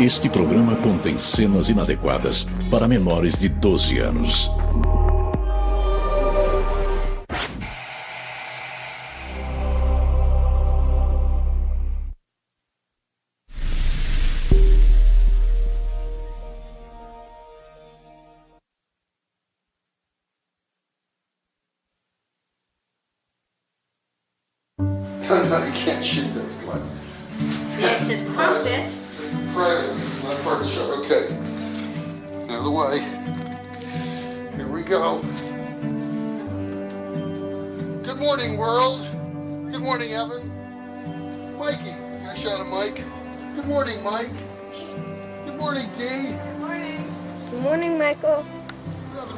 Este programa contém cenas inadequadas para menores de 12 anos. No, you can't shoot this one. Yes, it's Krampus. This is private. This is not part of the show. Okay. Out of the way. Here we go. Good morning, world. Good morning, Evan. Mikey. I shot a Mike. Good morning, Mike. Good morning, Dee. Good morning. Good morning, Michael.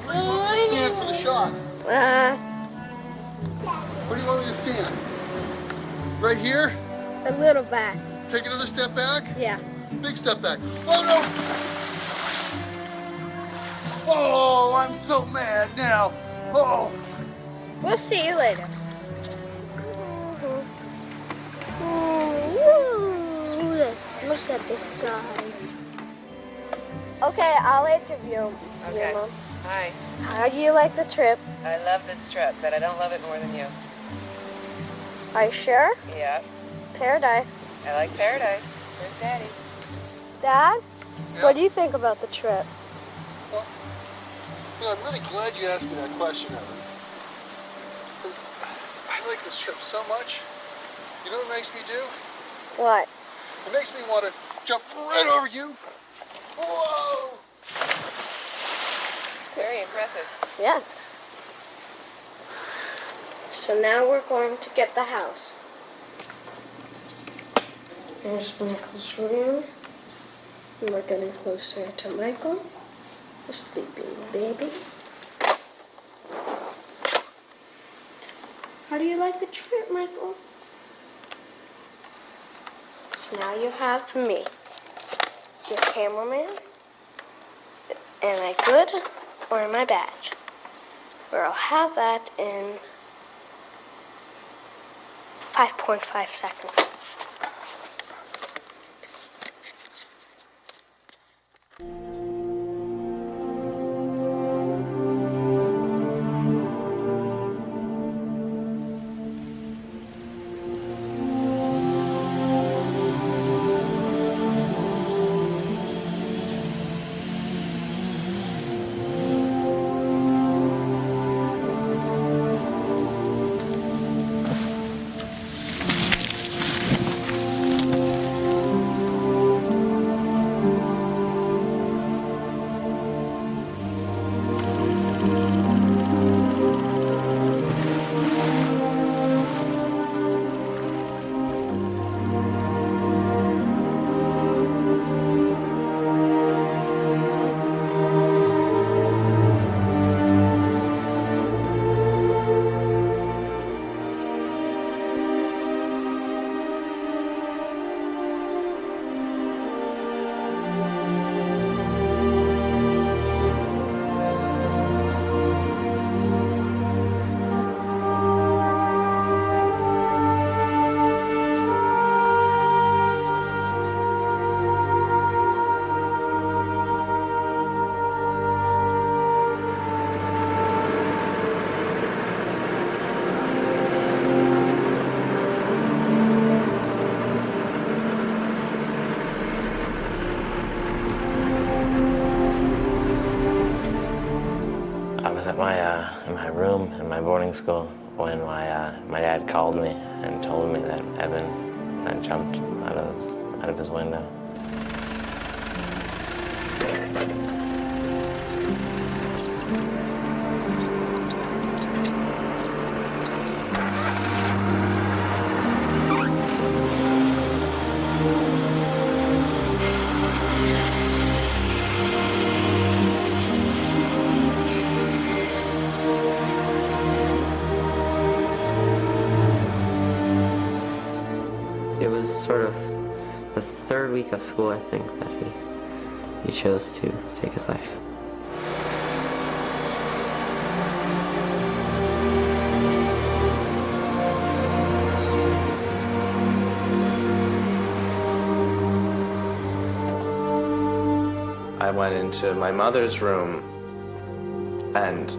Where do you want me to stand for the shot? Where do you want me to stand? Right here? A little back. Take another step back? Yeah. Big step back. Oh, no! Oh, I'm so mad now. Oh. We'll see you later. Look at the sky. Okay, I'll interview Okay. you, Mom. Hi. How do you like the trip? I love this trip, but I don't love it more than you. Are you sure? Yeah. Paradise. I like paradise. Where's Daddy? Dad, Yeah. what do you think about the trip? Well, you know, I'm really glad you asked me that question, Evan. Because I like this trip so much. You know what it makes me do? What? It makes me want to jump right over you. Whoa! Very impressive. Yes. So now we're going to get the house. Here's Michael's room. And we're getting closer to Michael, the sleeping baby. How do you like the trip, Michael? So now you have me, your cameraman. Am I good or am I bad? Or I'll have that in 5.5 seconds. I was at in my room in my boarding school when my dad called me and told me that Evan had jumped out of his window. It was sort of the third week of school, I think, that he chose to take his life. I went into my mother's room and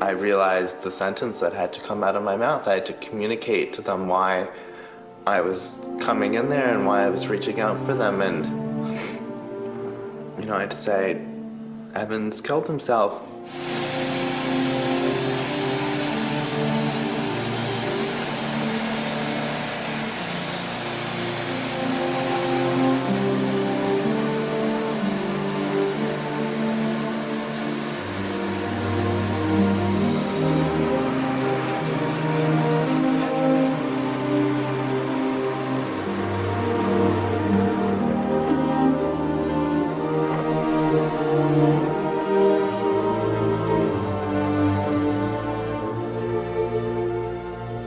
I realized the sentence that had to come out of my mouth. I had to communicate to them why I was coming in there and why I was reaching out for them. And, you know, I had to say, Evan's killed himself.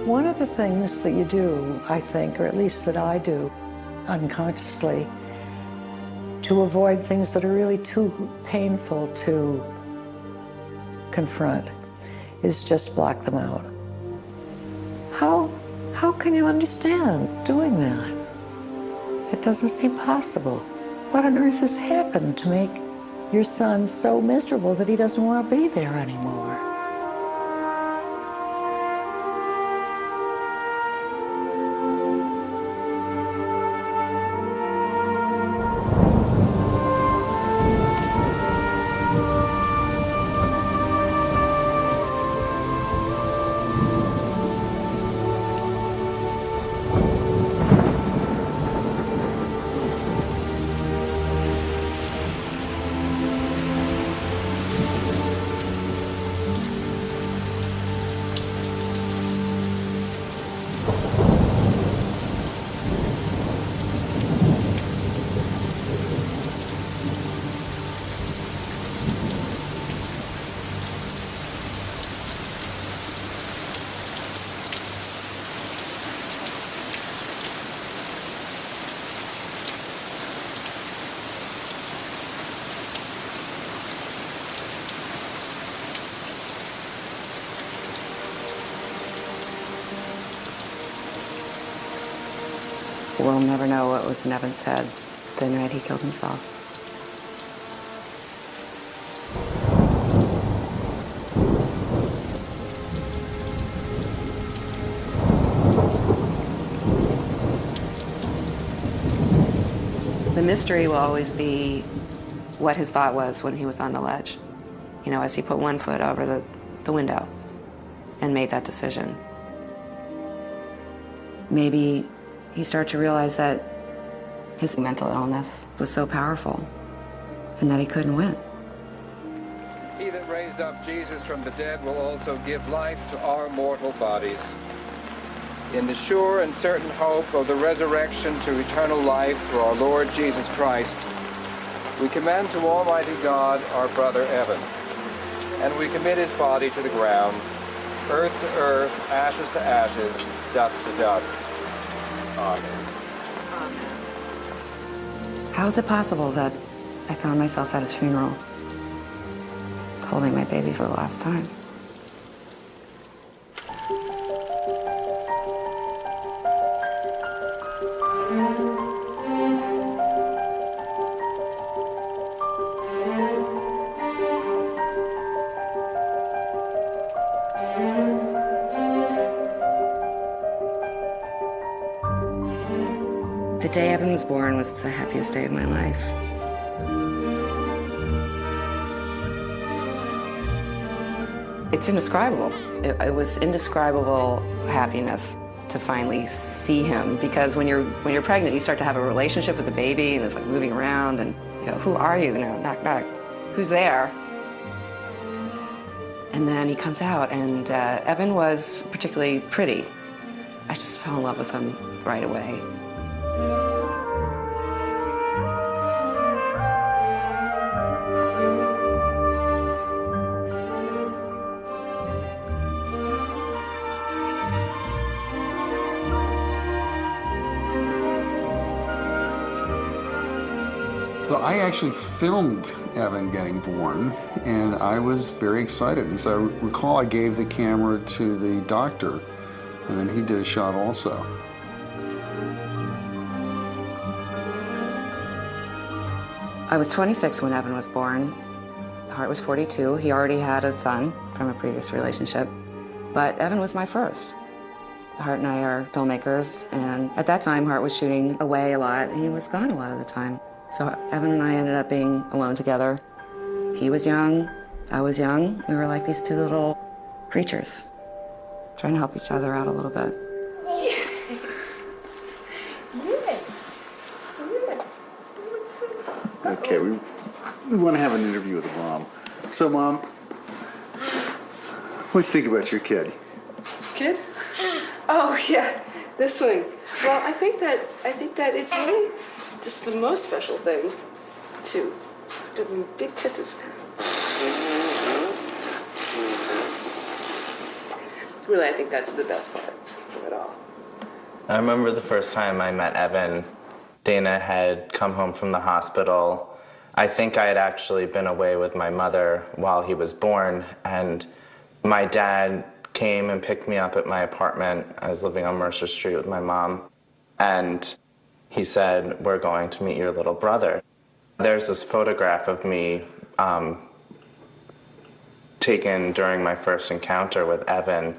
One of the things that you do, I think, or at least that I do unconsciously, to avoid things that are really too painful to confront, is just block them out. How can you understand doing that? It doesn't seem possible. What on earth has happened to make your son so miserable that he doesn't want to be there anymore? We'll never know what was in Evan's head the night he killed himself. The mystery will always be what his thought was when he was on the ledge. You know, as he put one foot over the window and made that decision. Maybe he started to realize that his mental illness was so powerful and that he couldn't win. He that raised up Jesus from the dead will also give life to our mortal bodies. In the sure and certain hope of the resurrection to eternal life through our Lord Jesus Christ, we commend to Almighty God our brother Evan, and we commit his body to the ground, earth to earth, ashes to ashes, dust to dust. Amen. How is it possible that I found myself at his funeral, holding my baby for the last time? The day Evan was born was the happiest day of my life. It's indescribable. It was indescribable happiness to finally see him, because when you're pregnant, you start to have a relationship with the baby, and it's like moving around, and you know, who are you? You know, knock knock, who's there? And then he comes out, and Evan was particularly pretty. I just fell in love with him right away. Well, I actually filmed Evan getting born, and I was very excited. As I recall, I gave the camera to the doctor, and then he did a shot also. I was 26 when Evan was born. Hart was 42. He already had a son from a previous relationship, but Evan was my first. Hart and I are filmmakers, and at that time, Hart was shooting away a lot. He was gone a lot of the time. So Evan and I ended up being alone together. He was young, I was young. We were like these two little creatures, trying to help each other out a little bit. Okay, we want to have an interview with the mom. So, Mom, what do you think about your kid? Kid? Oh yeah, this one. Well, I think that it's really just the most special thing to give him big kisses. Really, I think that's the best part of it all. I remember the first time I met Evan. Dana had come home from the hospital. I think I had actually been away with my mother while he was born, and my dad came and picked me up at my apartment. I was living on Mercer Street with my mom, and he said, "We're going to meet your little brother." There's this photograph of me taken during my first encounter with Evan,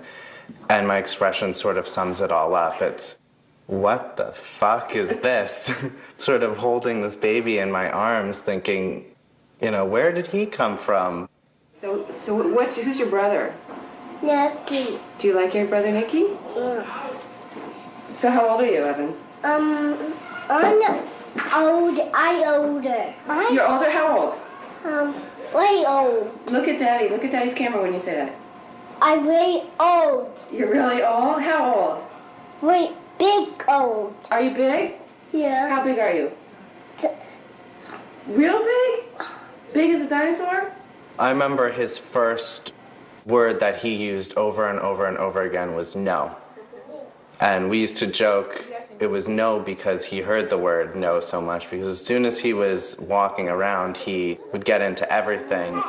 and my expression sort of sums it all up. It's, what the fuck is this? Sort of holding this baby in my arms thinking, you know, where did he come from? So who's your brother? Nicky. Do you like your brother Nicky? Yeah. So how old are you, Evan? I'm old. Older. You're older? How old? Way old. Look at Daddy. Look at Daddy's camera when you say that. I'm way old. You're really old? How old? Way big old. Are you big? Yeah. How big are you? Real big? Big as a dinosaur? I remember his first word that he used over and over and over again was no. And we used to joke it was no because he heard the word no so much, because as soon as he was walking around, he would get into everything.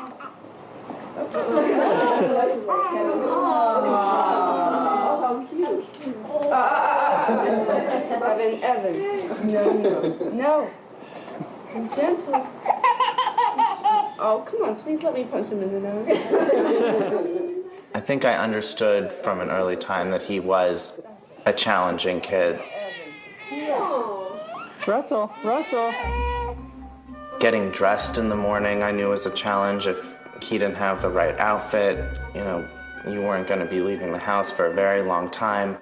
Evan. No. I'm gentle. Oh, come on, please let me punch him in the nose. I think I understood from an early time that he was a challenging kid. Russell. Getting dressed in the morning I knew was a challenge. If he didn't have the right outfit, you know, you weren't going to be leaving the house for a very long time.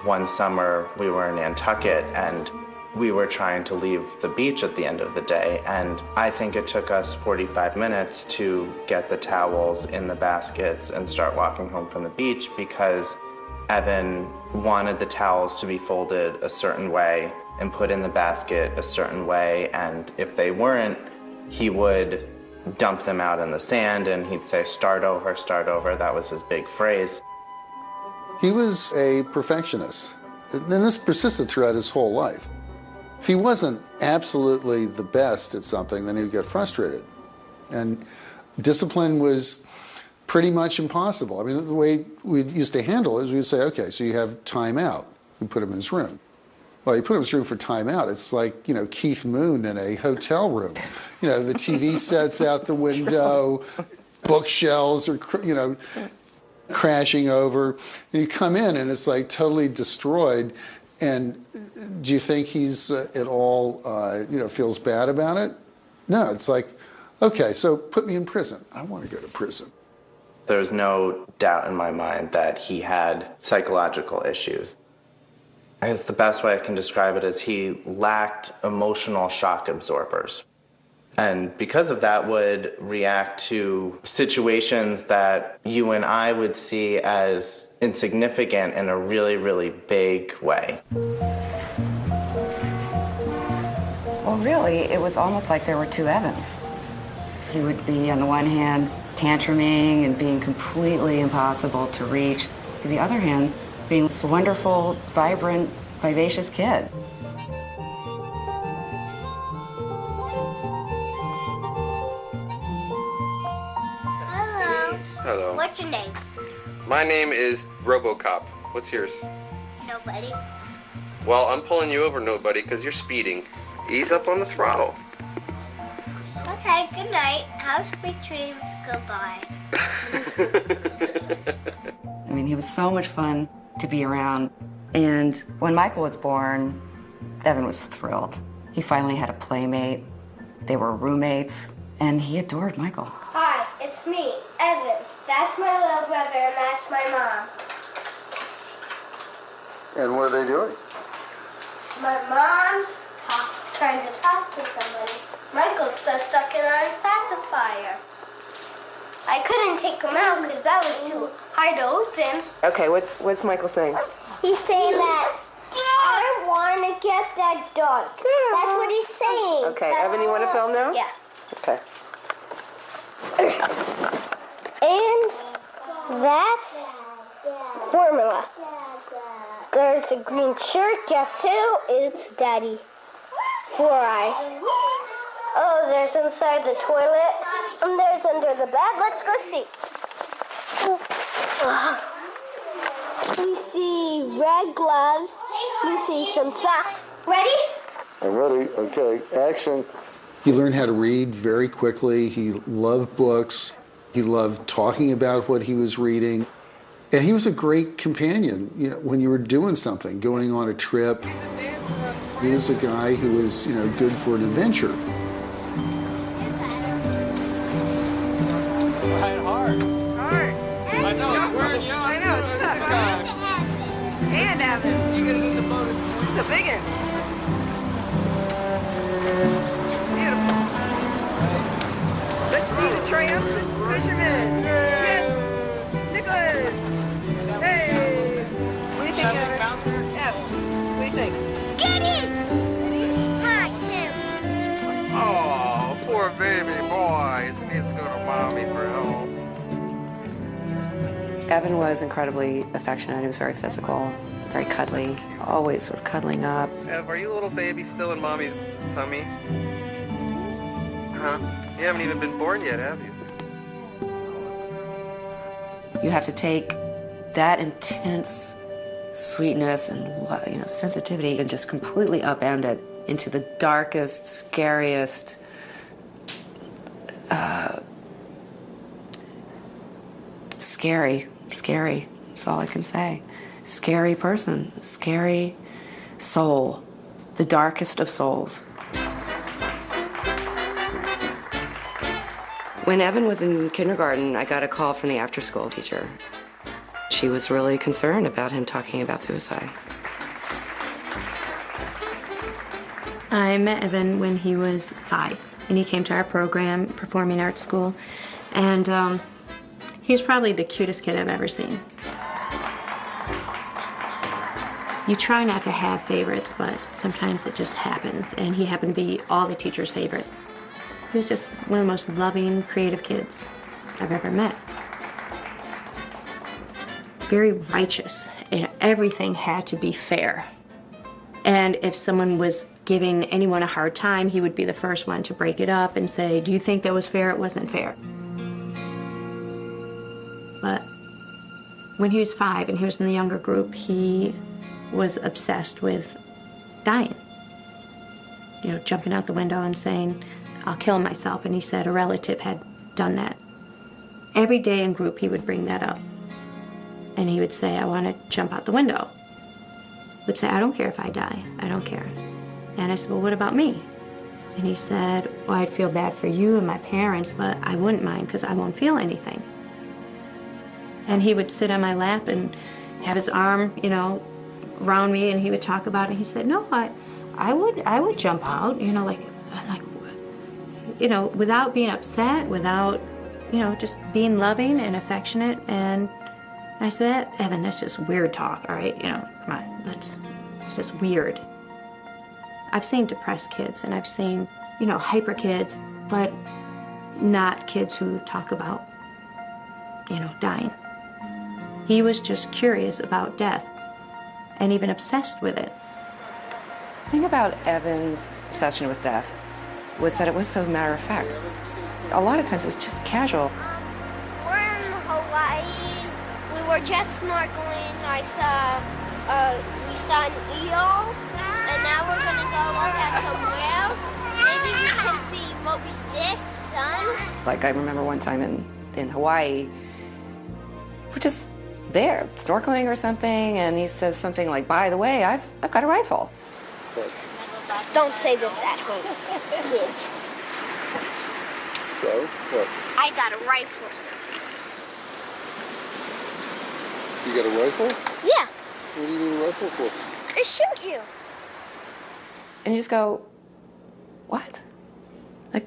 One summer we were in Nantucket and we were trying to leave the beach at the end of the day, and I think it took us 45 minutes to get the towels in the baskets and start walking home from the beach because Evan wanted the towels to be folded a certain way and put in the basket a certain way, and if they weren't, he would dump them out in the sand and he'd say, start over. That was his big phrase. He was a perfectionist, and this persisted throughout his whole life. If he wasn't absolutely the best at something, then he would get frustrated. And discipline was pretty much impossible. I mean, the way we used to handle it is we would say, okay, so you have time out. We put him in his room. Well, you put him in his room for time out. It's like, you know, Keith Moon in a hotel room. You know, the TV sets out the window, bookshelves are, you know, crashing over. And you come in and it's like totally destroyed. And do you think he's at all, you know, feels bad about it? No, it's like, okay, so put me in prison. I want to go to prison. There's no doubt in my mind that he had psychological issues. I guess the best way I can describe it is he lacked emotional shock absorbers. And because of that would react to situations that you and I would see as insignificant in a really, really big way. Well, really, it was almost like there were two Evans. He would be, on the one hand, tantruming and being completely impossible to reach. On the other hand, being this wonderful, vibrant, vivacious kid. Hello. Hello. What's your name? My name is RoboCop. What's yours? Nobody. Well, I'm pulling you over, nobody, because you're speeding. ease up on the throttle. Okay, good night. Have sweet dreams. Goodbye. I mean, he was so much fun to be around. And when Michael was born, Evan was thrilled. He finally had a playmate. They were roommates, and he adored Michael. Hi, it's me, Evan. That's my little brother, and that's my mom. And what are they doing? My mom's trying to talk to somebody. Michael's just stuck in our pacifier. I couldn't take him out because that was too hard to open. Okay, what's Michael saying? He's saying that I want to get that dog. That's what he's saying. Okay, Evan, you want to film now? Yeah. Okay. And that's formula. There's a green shirt. Guess who? It's Daddy. 4 eyes. Oh, there's inside the toilet. And there's under the bed. Let's go see. We see red gloves. We see some socks. Ready? I'm ready. Okay, action. He learned how to read very quickly. He loved books. He loved talking about what he was reading. And he was a great companion, when you were doing something, going on a trip. He was a guy who was, good for an adventure. Hard. I know, it's wearing you out. I know, it's tough. And Evan. You gotta do the boat. It's a big one. Beautiful. Let's see the triumphant fisherman. Yes. Nicholas. Hey. What do you think, Evan? Evan, what do you think? Get it! Hi, Tim. Oh, poor baby boy. He needs to go to mommy for help. Evan was incredibly affectionate. He was very physical, very cuddly, always sort of cuddling up. Ev, are you a little baby still in mommy's tummy? Huh? You haven't even been born yet, have you? You have to take that intense sweetness and sensitivity and just completely upend it into the darkest, scariest, scary, that's all I can say. Scary person, scary soul, the darkest of souls. When Evan was in kindergarten, I got a call from the after-school teacher. She was really concerned about him talking about suicide. I met Evan when he was 5, and he came to our program, Performing Arts School, and he was probably the cutest kid I've ever seen. You try not to have favorites, but sometimes it just happens, and he happened to be all the teachers' favorite. He was just one of the most loving, creative kids I've ever met. Very righteous, and everything had to be fair. And if someone was giving anyone a hard time, he would be the first one to break it up and say, do you think that was fair? It wasn't fair. But when he was 5 and he was in the younger group, he was obsessed with dying. Jumping out the window and saying, I'll kill myself. And he said a relative had done that. Every day in group, he would bring that up. And he would say, I want to jump out the window. Would say, I don't care if I die. I don't care. And I said, well, what about me? And he said, well, I'd feel bad for you and my parents, but I wouldn't mind because I won't feel anything. And he would sit on my lap and have his arm, around me, and he would talk about it. He said, no, I would jump out, without being upset, without, just being loving and affectionate. And I said, Evan, that's just weird talk, all right? Come on, it's just weird. I've seen depressed kids, and I've seen, hyper kids, but not kids who talk about, dying. He was just curious about death and even obsessed with it. The thing about Evan's obsession with death was that it was so matter of fact. A lot of times it was just casual. We're in Hawaii. We were just snorkeling. We saw an eel, and now we're gonna go look at some whales. see Moby Dick, son? Like I remember one time in Hawaii, we're just there snorkeling or something, and he says something like, "By the way, I've got a rifle." Don't say this at home, kids. So, what? I got a rifle. You got a rifle? Yeah, What do you need a rifle for? to shoot you. And you just go, "What? Like,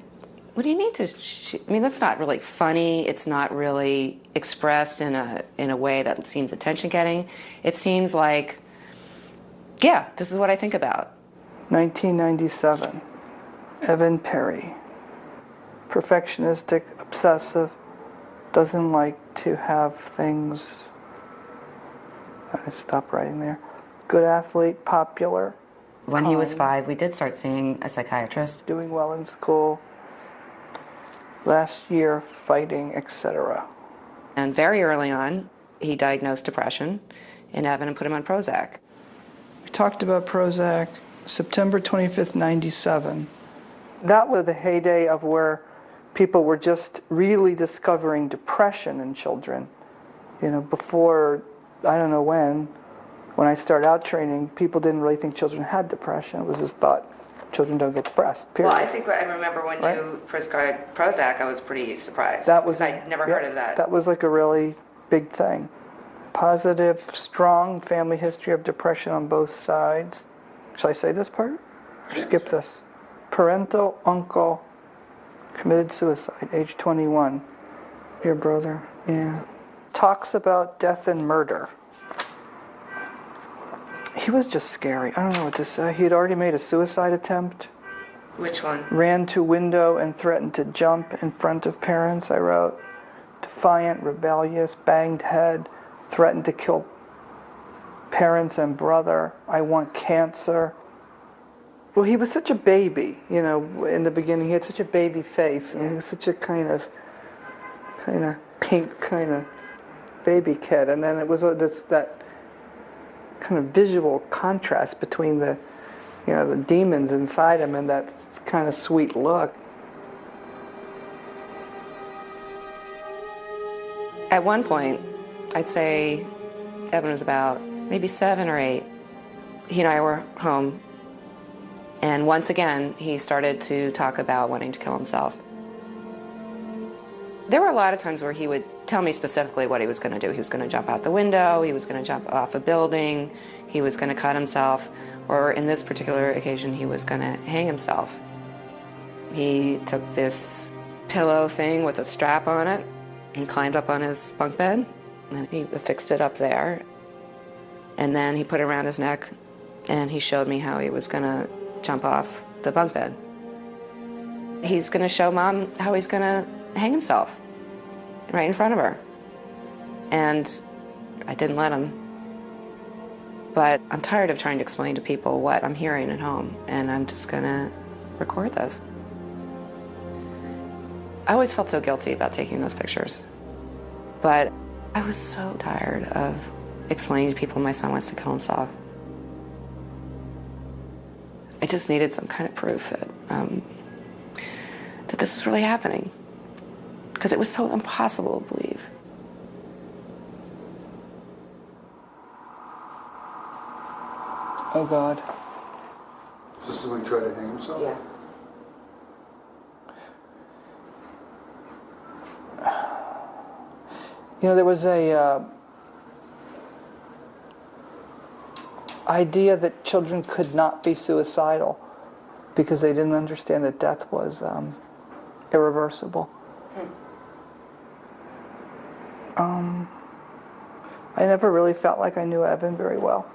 what do you mean to shoot?" I mean, that's not really funny. It's not really expressed in a way that seems attention-getting. It seems like, yeah, this is what I think about. 1997, Evan Perry. Perfectionistic, obsessive, doesn't like to have things. I stopped writing there. Good athlete, popular. When he was 5, we did start seeing a psychiatrist. Doing well in school. Last year, fighting, etc. And very early on, he diagnosed depression in Evan and put him on Prozac. We talked about Prozac, September 25th, 97. That was the heyday of where people were just really discovering depression in children. You know, before, I don't know when I started out training, people didn't really think children had depression. It was just thought children don't get depressed, period. Well, I think I remember when you prescribed Prozac, I was pretty surprised. That was, I'd never heard of that. That was like a really big thing. Positive, strong family history of depression on both sides. Should I say this part? Or skip this? Parental uncle committed suicide, age 21. Your brother, yeah. Talks about death and murder. He was just scary. I don't know what to say. He had already made a suicide attempt. Which one? Ran to window and threatened to jump in front of parents, I wrote. Defiant, rebellious, banged head, threatened to kill parents and brother. I want cancer. Well, he was such a baby, you know, in the beginning. He had such a baby face, and he was such a kind of pink kind of baby kid. And then it was that kind of visual contrast between the, you know, the demons inside him and that kind of sweet look. At one point, I'd say Evan was about maybe 7 or 8. He and I were home, and once again, he started to talk about wanting to kill himself. There were a lot of times where he would tell me specifically what he was going to do. He was going to jump out the window, he was going to jump off a building, he was going to cut himself, or in this particular occasion, he was going to hang himself. He took this pillow thing with a strap on it and climbed up on his bunk bed, and he affixed it up there. And then he put it around his neck, and he showed me how he was going to jump off the bunk bed. He's going to show Mom how he's going to hang himself right in front of her. And I didn't let him. But I'm tired of trying to explain to people what I'm hearing at home, and I'm just going to record this. I always felt so guilty about taking those pictures. But I was so tired of explaining to people my son wants to kill himself. I just needed some kind of proof that this is really happening. Because it was so impossible to believe. Oh, God. This is when he tried to hang himself? Yeah. You know, there was a idea that children could not be suicidal because they didn't understand that death was irreversible. I never really felt like I knew Evan very well.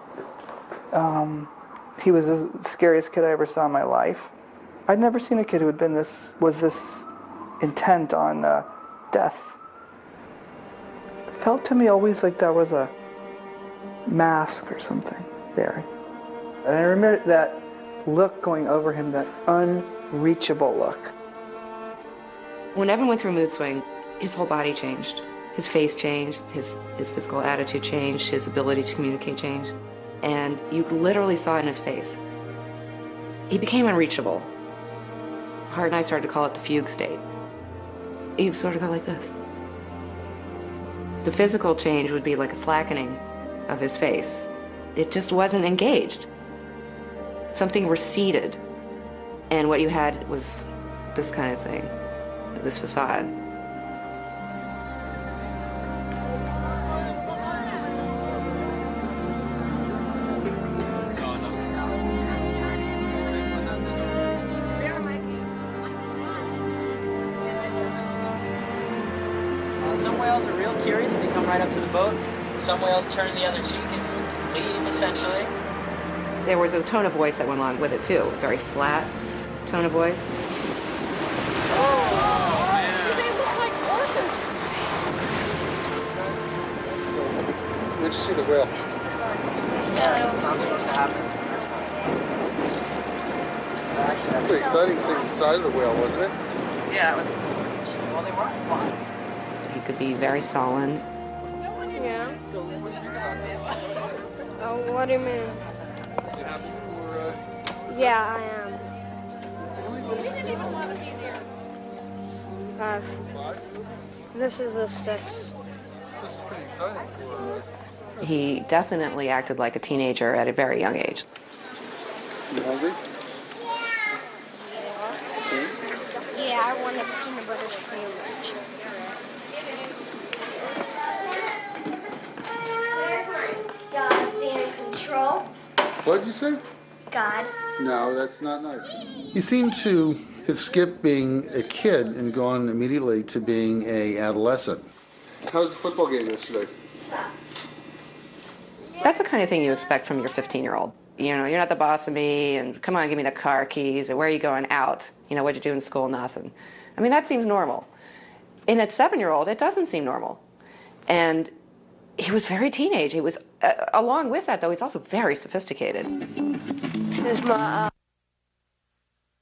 He was the scariest kid I ever saw in my life. I'd never seen a kid who had was this intent on death. It felt to me always like there was a mask or something there. And I remember that look going over him, that unreachable look. When Evan went through a mood swing, his whole body changed. His face changed, his physical attitude changed, his ability to communicate changed. And you literally saw it in his face. He became unreachable. Hart and I started to call it the fugue state. He sort of got like this. The physical change would be like a slackening of his face. It just wasn't engaged. Something receded, and what you had was this kind of thing, this facade. Some whales are real curious. They come right up to the boat. Some whales turn the other cheek and leave, essentially. There was a tone of voice that went along with it, too. A very flat tone of voice. They look like orphans. Where'd you see the whale? Yeah, it's not supposed to happen. Pretty exciting seeing the side of the whale, wasn't it? Yeah, it was. Well, they weren't flying. He could be very sullen. Yeah. Oh, what do you mean? Yeah, I am. Five. This is a 6. This is pretty exciting. He definitely acted like a teenager at a very young age. You hungry? Yeah, I want a peanut butter sandwich. God's in control. What did you say? God. No, that's not nice. He seemed to have skipped being a kid and gone immediately to being an adolescent. How was the football game yesterday? That's the kind of thing you expect from your 15-year-old. You know, you're not the boss of me, and come on, give me the car keys, and where are you going out? You know, what'd you do in school? Nothing. I mean, that seems normal. In a 7-year-old, it doesn't seem normal. And he was very teenage. He was, along with that, though, he's also very sophisticated. Here's my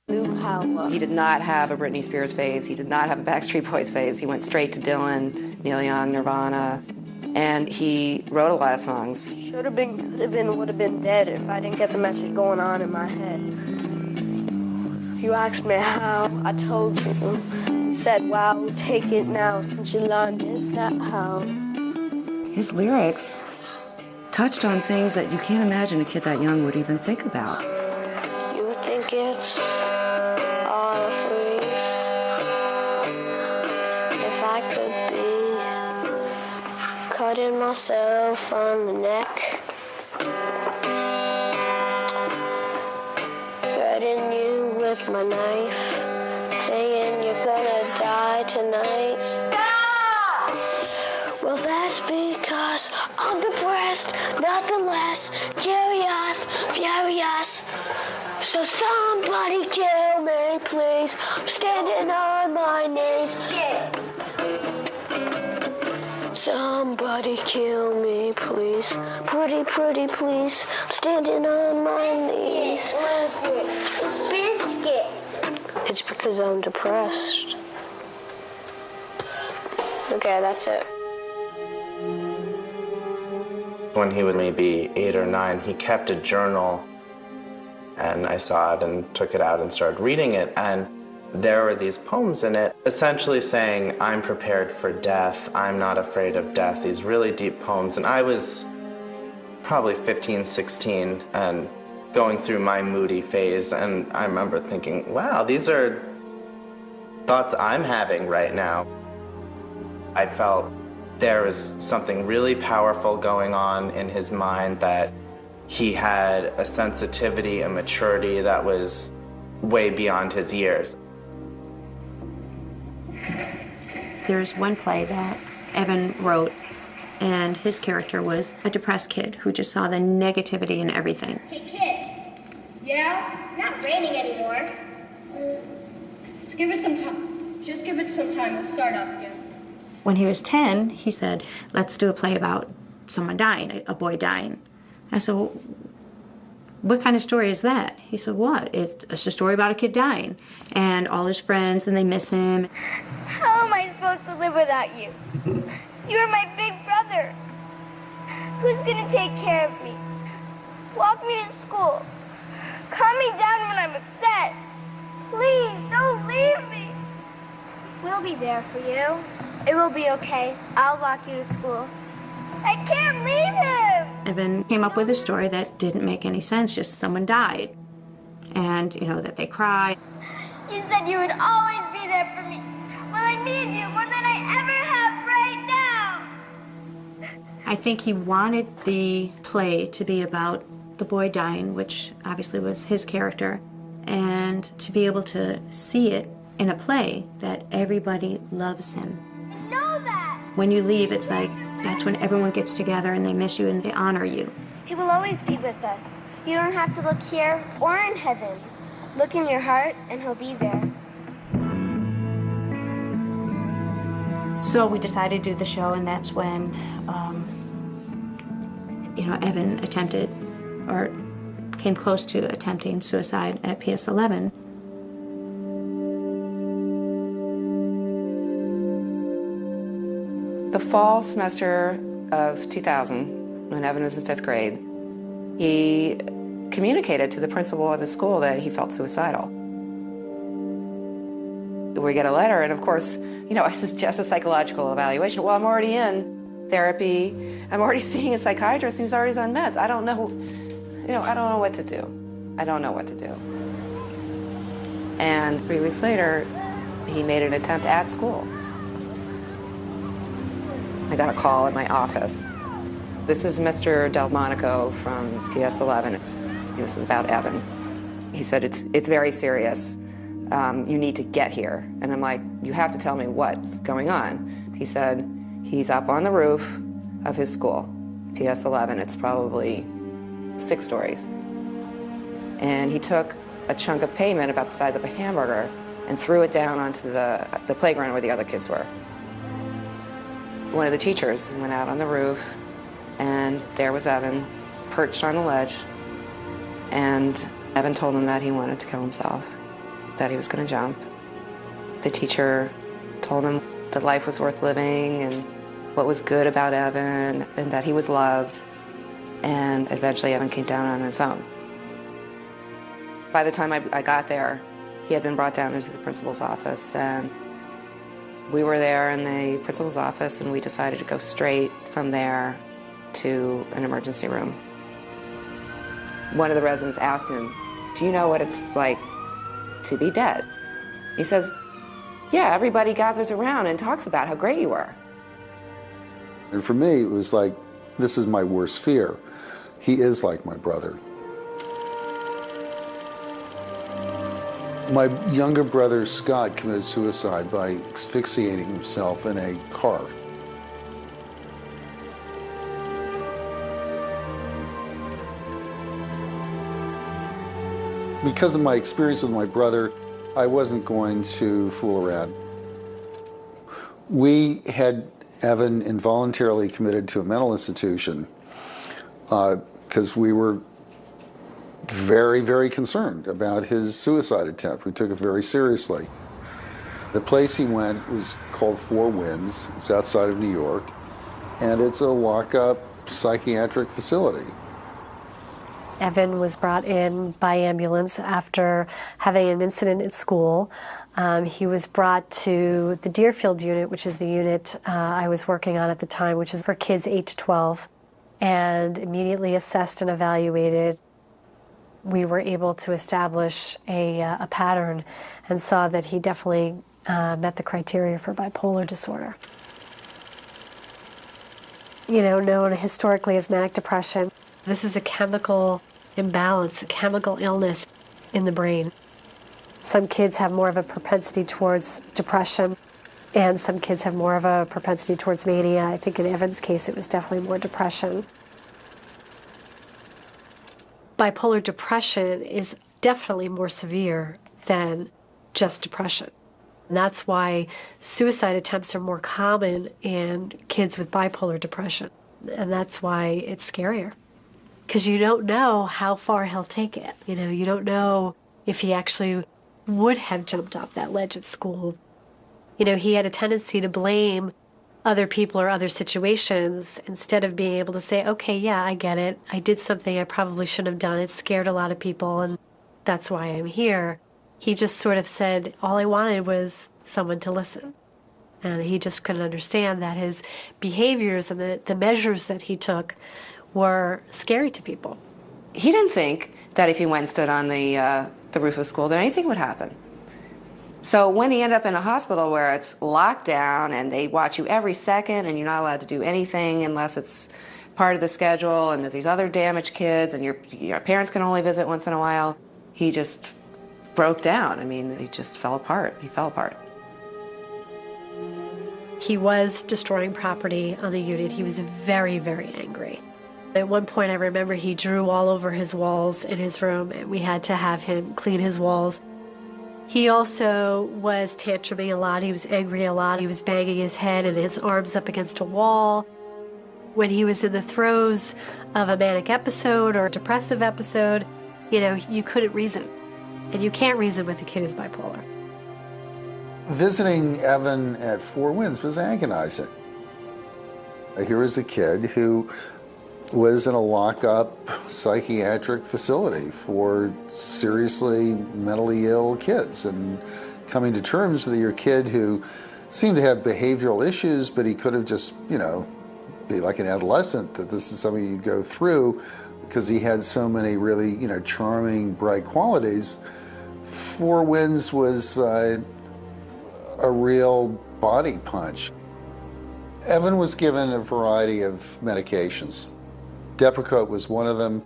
new power. He did not have a Britney Spears phase. He did not have a Backstreet Boys phase. He went straight to Dylan, Neil Young, Nirvana, and he wrote a lot of songs. Should have been, could have been, would have been dead if I didn't get the message going on in my head. You asked me how, I told you. You said, wow, take it now since you learned it, that how. His lyrics touched on things that you can't imagine a kid that young would even think about. You would think it's all a freeze. If I could be cutting myself on the neck, threading you with my knife, saying you're gonna die tonight. Stop! Well, that's because I'm depressed, nothing less, curious, furious. So somebody kill me, please. I'm standing on my knees. Somebody kill me, please. Pretty, pretty, please. I'm standing on my knees. Biscuit. It's because I'm depressed. Okay, that's it. When he was maybe 8 or 9, he kept a journal, and I saw it and took it out and started reading it, and there were these poems in it essentially saying, I'm prepared for death, I'm not afraid of death, these really deep poems. And I was probably 15, 16 and going through my moody phase, and I remember thinking, wow, these are thoughts I'm having right now. I felt there was something really powerful going on in his mind, that he had a sensitivity and maturity that was way beyond his years. There's one play that Evan wrote, and his character was a depressed kid who just saw the negativity in everything. Hey, kid. Yeah? It's not raining anymore. Just give it some time. Just give it some time. We'll start up again. When he was 10, he said, let's do a play about someone dying, a boy dying. I said, well, what kind of story is that? He said, what? It's a story about a kid dying and all his friends, and they miss him. How am I supposed to live without you? You're my big brother. Who's gonna take care of me? Walk me to school. Calm me down when I'm upset. Please, don't leave me. We'll be there for you. It will be okay. I'll walk you to school. I can't leave him! Evan came up with a story that didn't make any sense, just someone died. And, you know, that they cry. You said you would always be there for me. Well, I need you more than I ever have right now. I think he wanted the play to be about the boy dying, which obviously was his character, and to be able to see it in a play that everybody loves him. I know that. When you leave, it's like, that's when everyone gets together and they miss you and they honor you. He will always be with us. You don't have to look here or in heaven. Look in your heart and he'll be there. So we decided to do the show, and that's when, you know, Evan attempted, or came close to attempting suicide at PS 11. The fall semester of 2000, when Evan was in 5th grade, he communicated to the principal of his school that he felt suicidal. We get a letter, and of course, you know, I suggest a psychological evaluation. Well, I'm already in therapy. I'm already seeing a psychiatrist who's already on meds. I don't know, you know, I don't know what to do. I don't know what to do. And 3 weeks later, he made an attempt at school. I got a call at my office. This is Mr. Delmonico from PS 11. This is about Evan. He said, it's very serious. You need to get here. And I'm like, you have to tell me what's going on. He said, he's up on the roof of his school, PS 11. It's probably 6 stories. And he took a chunk of pavement about the size of a hamburger and threw it down onto the playground where the other kids were. One of the teachers went out on the roof, and there was Evan, perched on a ledge, and Evan told him that he wanted to kill himself, that he was going to jump. The teacher told him that life was worth living and what was good about Evan and that he was loved, and eventually Evan came down on his own. By the time I got there, he had been brought down into the principal's office, and we were there in the principal's office, and we decided to go straight from there to an emergency room. One of the residents asked him, do you know what it's like to be dead? He says, yeah, everybody gathers around and talks about how great you are. And for me, it was like, this is my worst fear. He is like my brother. My younger brother, Scott, committed suicide by asphyxiating himself in a car. Because of my experience with my brother, I wasn't going to fool around. We had Evan involuntarily committed to a mental institution because we were very, very concerned about his suicide attempt. We took it very seriously. The place he went was called Four Winds. It's outside of New York, and it's a lock-up psychiatric facility. Evan was brought in by ambulance after having an incident at school. He was brought to the Deerfield unit, which is the unit I was working on at the time, which is for kids 8 to 12, and immediately assessed and evaluated. We were able to establish a pattern and saw that he definitely met the criteria for bipolar disorder. You know, known historically as manic depression. This is a chemical imbalance, a chemical illness in the brain. Some kids have more of a propensity towards depression, and some kids have more of a propensity towards mania. I think in Evan's case, it was definitely more depression. Bipolar depression is definitely more severe than just depression. And that's why suicide attempts are more common in kids with bipolar depression. And that's why it's scarier. Because you don't know how far he'll take it. You know, you don't know if he actually would have jumped off that ledge at school. You know, he had a tendency to blame other people or other situations instead of being able to say, okay, yeah, I get it. I did something I probably shouldn't have done. It scared a lot of people, and that's why I'm here. He just sort of said all I wanted was someone to listen. And he just couldn't understand that his behaviors and the measures that he took were scary to people. He didn't think that if he went and stood on the roof of school that anything would happen. So when he ended up in a hospital where it's locked down and they watch you every second and you're not allowed to do anything unless it's part of the schedule, and that these other damaged kids and your parents can only visit once in a while, he just broke down. I mean, he just fell apart. He fell apart. He was destroying property on the unit. He was very, very angry. At one point, I remember he drew all over his walls in his room, and we had to have him clean his walls. He also was tantruming a lot. He was angry a lot. He was banging his head and his arms up against a wall. When he was in the throes of a manic episode or a depressive episode, you know, you couldn't reason. And you can't reason with a kid who's bipolar. Visiting Evan at Four Winds was agonizing. Here was a kid who was in a lock-up psychiatric facility for seriously mentally ill kids, and coming to terms with your kid who seemed to have behavioral issues, but he could have just, you know, be like an adolescent, that this is something you go through because he had so many really, you know, charming, bright qualities. Four Winds was a real body punch. Evan was given a variety of medications. Depakote was one of them.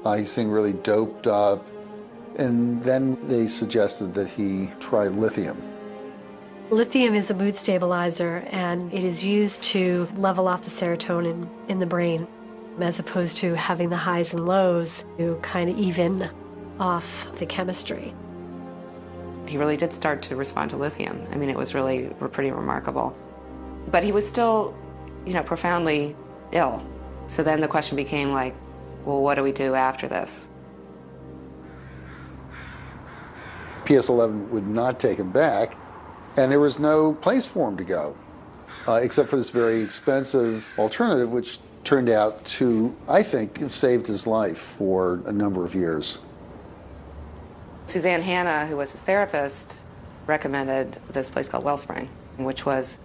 He seemed really doped up. And then they suggested that he try lithium. Lithium is a mood stabilizer, and it is used to level off the serotonin in the brain, as opposed to having the highs and lows to kind of even off the chemistry. He really did start to respond to lithium. I mean, it was really pretty remarkable. But he was still, you know, profoundly ill. So then the question became like, well, what do we do after this? PS11 would not take him back, and there was no place for him to go, except for this very expensive alternative, which turned out to, I think, have saved his life for a number of years. Suzanne Hanna, who was his therapist, recommended this place called Wellspring, which was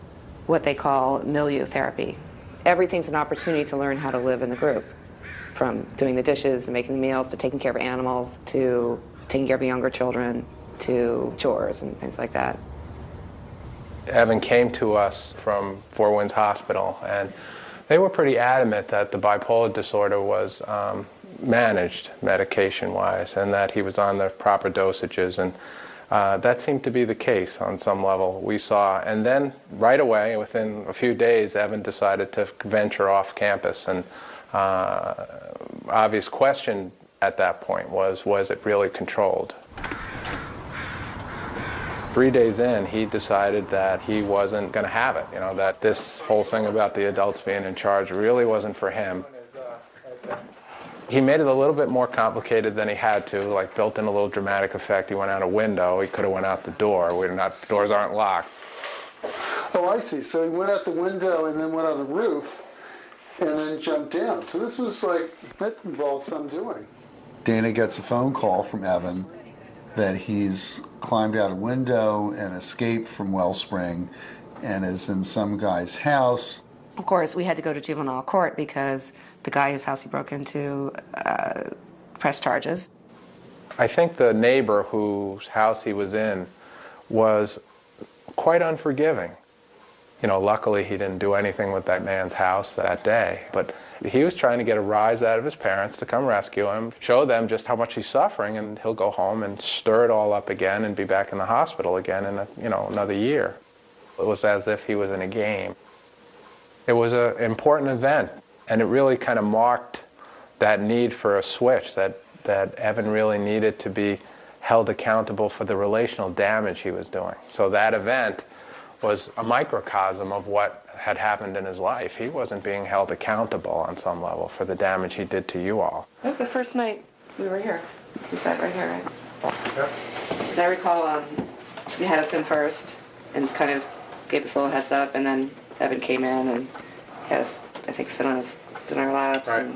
what they call milieu therapy. Everything's an opportunity to learn how to live in the group, from doing the dishes and making the meals to taking care of animals to taking care of younger children to chores and things like that. Evan came to us from Four Winds Hospital, and they were pretty adamant that the bipolar disorder was managed medication-wise and that he was on the proper dosages, and that seemed to be the case on some level we saw. And then right away, within a few days, Evan decided to venture off campus, and obvious question at that point was it really controlled? 3 days in, he decided that he wasn't going to have it, you know, that this whole thing about the adults being in charge really wasn't for him. He made it a little bit more complicated than he had to, like built in a little dramatic effect. He went out a window. He could have went out the door. Doors aren't locked. Oh, I see. So he went out the window and then went on the roof and then jumped down. So this was like, that involved some doing. Dana gets a phone call from Evan that he's climbed out a window and escaped from Wellspring and is in some guy's house. Of course, we had to go to juvenile court because the guy whose house he broke into pressed charges. I think the neighbor whose house he was in was quite unforgiving. You know, luckily he didn't do anything with that man's house that day, but he was trying to get a rise out of his parents to come rescue him, show them just how much he's suffering, and he'll go home and stir it all up again and be back in the hospital again in another year. It was as if he was in a game. It was an important event, and it really kind of marked that need for a switch, that Evan really needed to be held accountable for the relational damage he was doing. So that event was a microcosm of what had happened in his life. He wasn't being held accountable on some level for the damage he did to you all. That was the first night we were here. We sat right here, right? Yep. As I recall, you had us in first and kind of gave us a little heads up, and then Evan came in and had us, I think, sit in our laps. Right.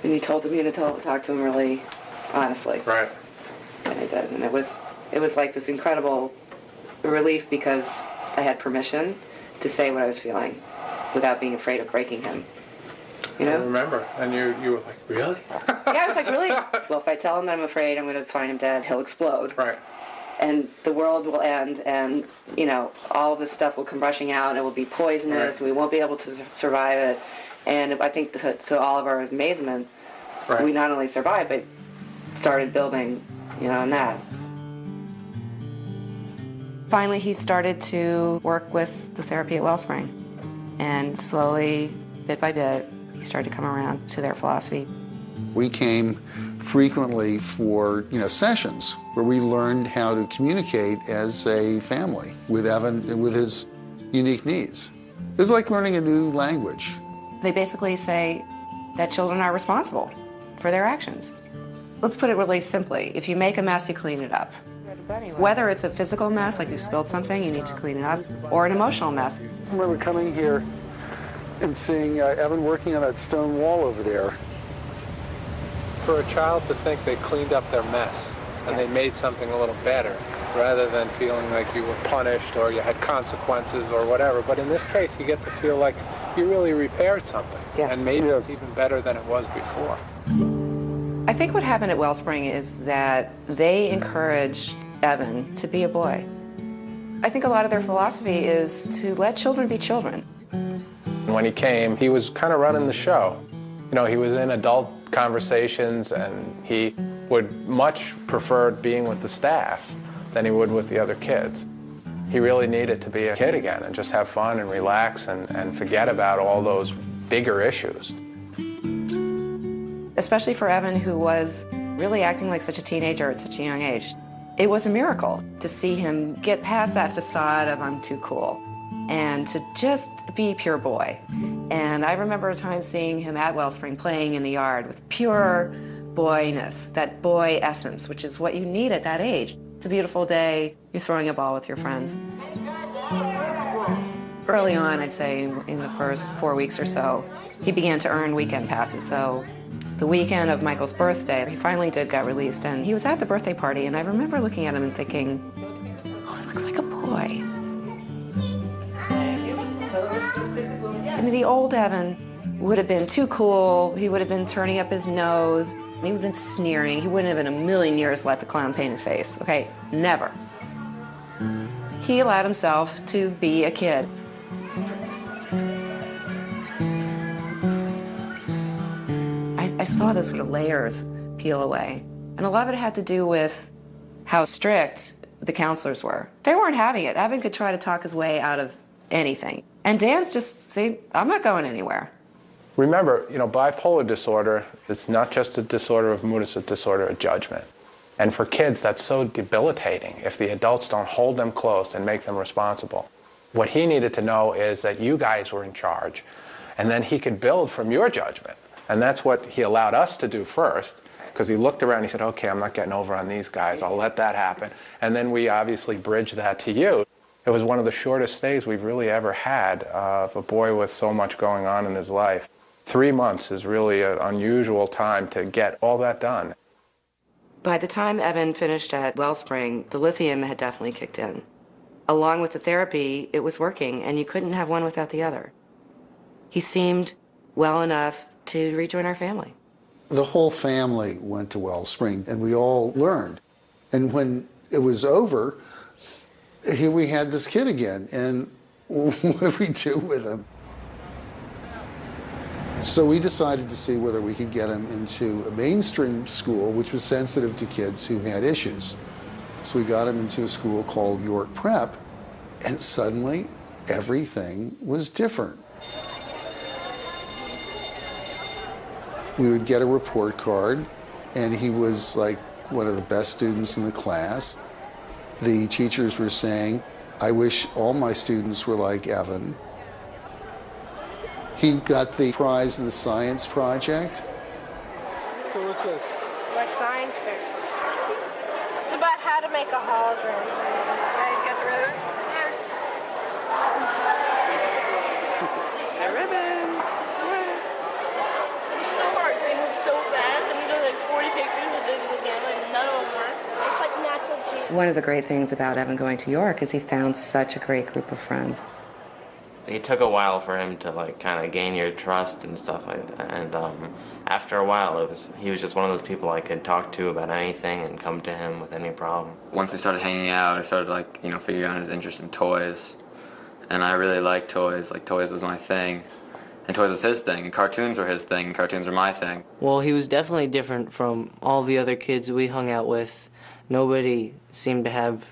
And you told me to talk to him really honestly. Right. And I did, and it was It was like this incredible relief because I had permission to say what I was feeling without being afraid of breaking him. You know? I remember. And you were like, really? Yeah, I was like, really? Well, if I tell him that I'm afraid I'm going to find him dead, he'll explode. Right. And the world will end, and, you know, all of this stuff will come rushing out, and it will be poisonous, we won't be able to survive it. And I think to all of our amazement, we not only survived, but started building, you know, on that. Finally, he started to work with the therapy at Wellspring. And slowly, bit by bit, he started to come around to their philosophy. We came frequently for, sessions where we learned how to communicate as a family with Evan, with his unique needs. It was like learning a new language. They basically say that children are responsible for their actions. Let's put it really simply. If you make a mess, you clean it up. Whether it's a physical mess, like you've spilled something, you need to clean it up, or an emotional mess. I remember coming here and seeing Evan working on that stone wall over there. For a child to think they cleaned up their mess and they made something a little better, rather than feeling like you were punished or you had consequences or whatever. But in this case, you get to feel like you really repaired something, and maybe it's even better than it was before. I think what happened at Wellspring is that they encouraged Evan to be a boy. I think a lot of their philosophy is to let children be children. When he came, he was kind of running the show. You know, he was in adult conversations, and he would much prefer being with the staff than he would with the other kids. He really needed to be a kid again and just have fun and relax and forget about all those bigger issues. Especially for Evan, who was really acting like such a teenager at such a young age. It was a miracle to see him get past that facade of I'm too cool and to just be pure boy. And I remember a time seeing him at Wellspring playing in the yard with pure boyness, that boy essence, which is what you need at that age. It's a beautiful day, you're throwing a ball with your friends. Early on, I'd say in the first 4 weeks or so, he began to earn weekend passes. So the weekend of Michael's birthday, he finally got released, and he was at the birthday party, and I remember looking at him and thinking, oh, he looks like a boy. I mean, the old Evan would have been too cool, he would have been turning up his nose, he would have been sneering, he wouldn't have in a million years let the clown paint his face, okay? Never. He allowed himself to be a kid. I saw the sort of layers peel away. And a lot of it had to do with how strict the counselors were. They weren't having it. Evan could try to talk his way out of anything. And Dan's just saying, I'm not going anywhere. Remember, bipolar disorder is not just a disorder of mood, it's a disorder of judgment. And for kids, that's so debilitating if the adults don't hold them close and make them responsible. What he needed to know is that you guys were in charge, and then he could build from your judgment. And that's what he allowed us to do first, because he looked around and he said, okay, I'm not getting over on these guys, I'll let that happen. And then we obviously bridged that to you. It was one of the shortest stays we've really ever had of a boy with so much going on in his life. 3 months is really an unusual time to get all that done. By the time Evan finished at Wellspring, the lithium had definitely kicked in. Along with the therapy, it was working, and you couldn't have one without the other. He seemed well enough to rejoin our family. The whole family went to Wellspring, and we all learned. And when it was over, here we had this kid again, and what do we do with him? So we decided to see whether we could get him into a mainstream school, which was sensitive to kids who had issues. So we got him into a school called York Prep, and suddenly everything was different. We would get a report card, and he was like one of the best students in the class. The teachers were saying, I wish all my students were like Evan. He got the prize in the science project. So what's this? My science fair. It's about how to make a hologram. Guys got the ribbon? There's a ribbon. It was so hard. They move so fast, and we did like 40 pictures with digital camera, and none of them work. It's like natural geometry. One of the great things about Evan going to York is he found such a great group of friends. It took a while for him to like kind of gain your trust and stuff like that. And after a while, he was just one of those people I could talk to about anything and come to him with any problem. Once we started hanging out, I started like, you know, figuring out his interest in toys. And I really liked toys. Like, toys was my thing. And toys was his thing. And cartoons were his thing. And cartoons were my thing. Well, he was definitely different from all the other kids we hung out with. Nobody seemed to have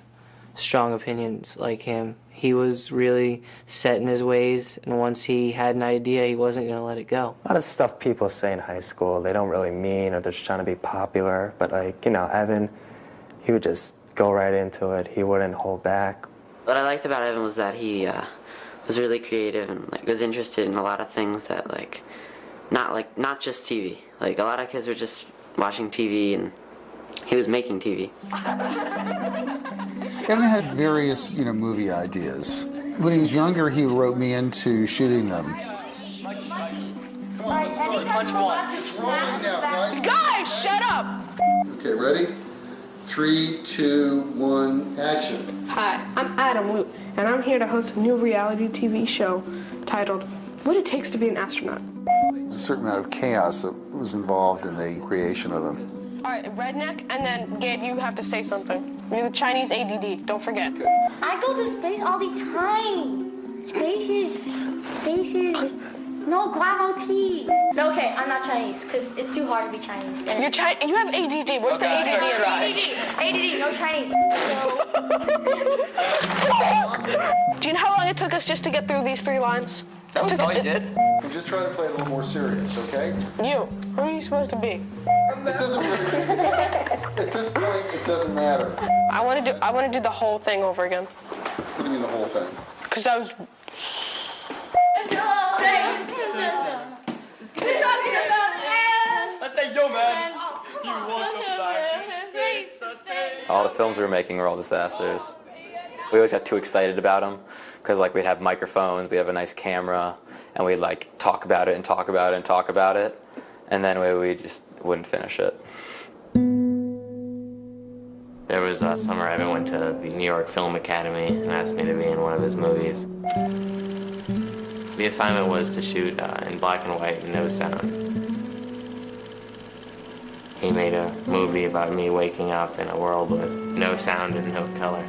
strong opinions like him. He was really set in his ways, and once he had an idea, he wasn't going to let it go. A lot of stuff people say in high school, they don't really mean, or they're just trying to be popular. But, like, you know, Evan, he would just go right into it. He wouldn't hold back. What I liked about Evan was that he was really creative and like was interested in a lot of things that not just TV. Like a lot of kids were just watching TV, and he was making TV. Evan had various, movie ideas. When he was younger, he wrote me into shooting them. Punch once. Guys, shut up! Okay, ready? 3, 2, 1, action. Hi, I'm Adam Luke, and I'm here to host a new reality TV show titled What It Takes to Be an Astronaut. There's a certain amount of chaos that was involved in the creation of them. All right, Redneck, and then Gabe, you have to say something. You're the Chinese ADD, don't forget. I go to space all the time. Space is no gravity. No, okay, I'm not Chinese, because it's too hard to be Chinese. And You have ADD. Where's the ADD? ADD, no Chinese. Do you know how long it took us just to get through these 3 lines? That's all you did? I'm just trying to play a little more serious, okay? You. Who are you supposed to be? It doesn't really, at this point, it doesn't matter. I want to do the whole thing over again. What do you mean the whole thing? Because I was... We're talking about ass! I say, yo, man, you want to back in space? All the films we were making were all disasters. We always got too excited about them because like we'd have microphones, we'd have a nice camera, and we'd like talk about it and talk about it and talk about it, and then we just wouldn't finish it. There was a summer Evan went to the New York Film Academy and asked me to be in one of his movies. The assignment was to shoot in black and white, no sound. He made a movie about me waking up in a world with no sound and no color.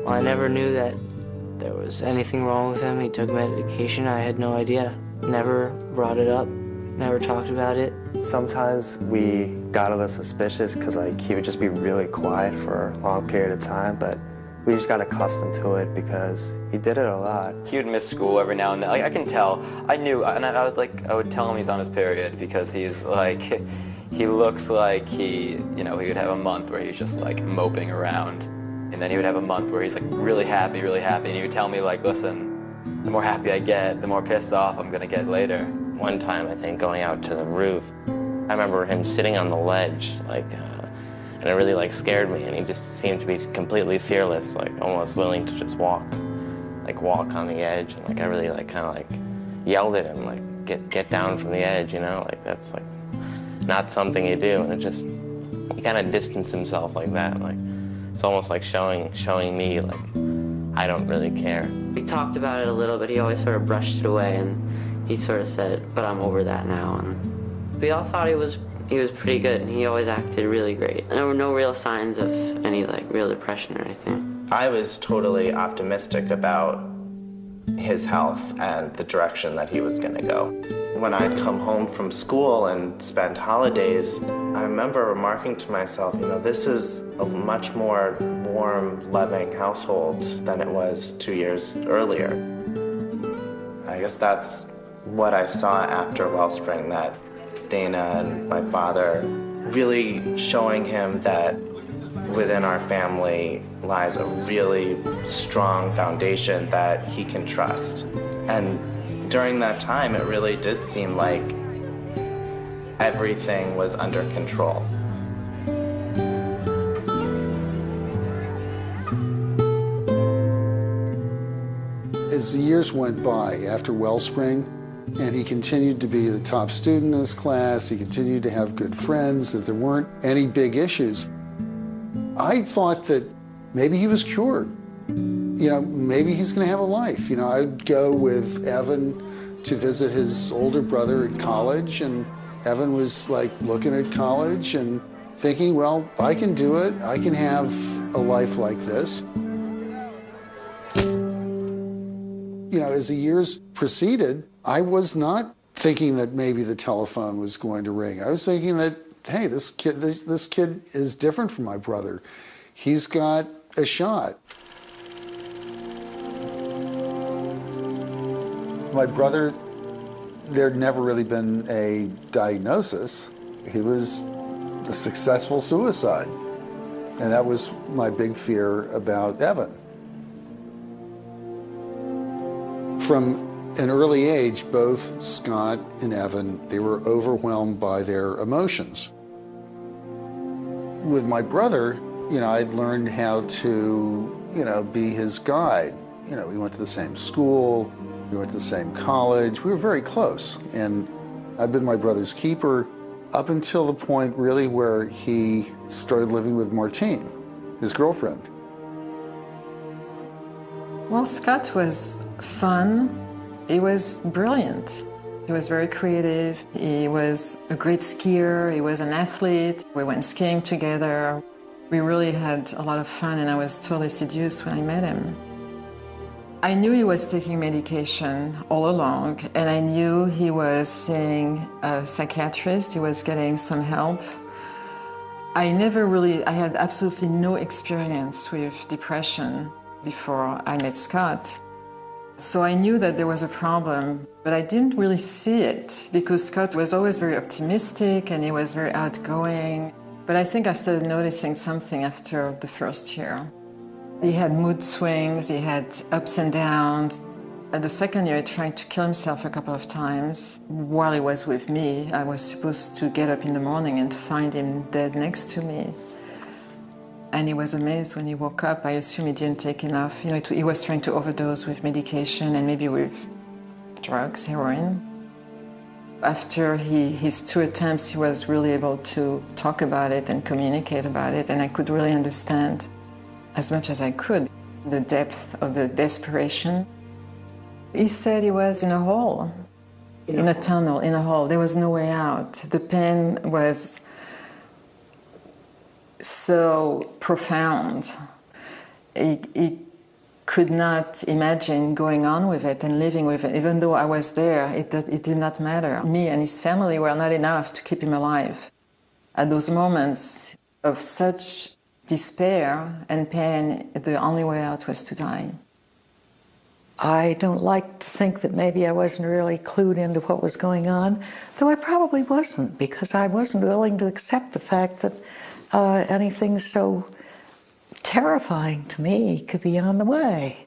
I never knew that there was anything wrong with him. He took medication. I had no idea. Never brought it up. Never talked about it. Sometimes we got a little suspicious because like he would just be really quiet for a long period of time, but we just got accustomed to it because he did it a lot. He would miss school every now and then. Like, I can tell. I knew, and I would tell him he's on his period because he's like, he looks like he would have a month where he's just like moping around. And then he would have a month where he's like really happy, and he would tell me like, listen, the more happy I get, the more pissed off I'm gonna get later. One time, I think, going out to the roof, I remember him sitting on the ledge, and it really scared me, and he just seemed to be completely fearless, almost willing to just walk on the edge, and I really yelled at him, get down from the edge, that's not something you do, and he kind of distanced himself like that, it's almost like showing me I don't really care. We talked about it a little, but he always sort of brushed it away, and he sort of said, but I'm over that now. And we all thought he was pretty good, and he always acted really great. There were no real signs of any real depression or anything. I was totally optimistic about his health and the direction that he was going to go. When I'd come home from school and spend holidays, I remember remarking to myself, this is a much more warm, loving household than it was 2 years earlier. I guess that's what I saw after Wellspring, that Dana and my father really showing him that within our family lies a really strong foundation that he can trust. And during that time, it really did seem like everything was under control. As the years went by after Wellspring, and he continued to be the top student in his class, he continued to have good friends, that there weren't any big issues, I thought that maybe he was cured. You know, maybe he's going to have a life. You know, I'd go with Evan to visit his older brother at college, and Evan was like looking at college and thinking, well, I can do it. I can have a life like this. You know, as the years proceeded, I was not thinking that maybe the telephone was going to ring. I was thinking that, hey, this kid is different from my brother. He's got a shot. My brother, there'd never really been a diagnosis. He was a successful suicide. And that was my big fear about Evan. From an early age, both Scott and Evan, they were overwhelmed by their emotions. With my brother, you know, I'd learned how to, you know, be his guide. You know, we went to the same school, we went to the same college, we were very close. And I've been my brother's keeper up until the point really where he started living with Martine, his girlfriend. Well, Scott was fun. He was brilliant. He was very creative. He was a great skier. He was an athlete. We went skiing together. We really had a lot of fun, and I was totally seduced when I met him. I knew he was taking medication all along, and I knew he was seeing a psychiatrist. He was getting some help. I had absolutely no experience with depression before I met Scott. So I knew that there was a problem, but I didn't really see it because Scott was always very optimistic and he was very outgoing. But I think I started noticing something after the first year. He had mood swings, he had ups and downs. At the second year, he tried to kill himself a couple of times. While he was with me, I was supposed to get up in the morning and find him dead next to me. And he was amazed when he woke up. I assume he didn't take enough. You know, he was trying to overdose with medication and maybe with drugs, heroin. After his 2 attempts, he was really able to talk about it and communicate about it, and I could really understand as much as I could the depth of the desperation. He said he was in a hole, in a tunnel, in a hole. There was no way out. The pain was so profound. He could not imagine going on with it and living with it. Even though I was there, it did not matter. Me and his family were not enough to keep him alive. At those moments of such despair and pain, the only way out was to die. I don't like to think that maybe I wasn't really clued into what was going on, though I probably wasn't, because I wasn't willing to accept the fact that anything so terrifying to me could be on the way.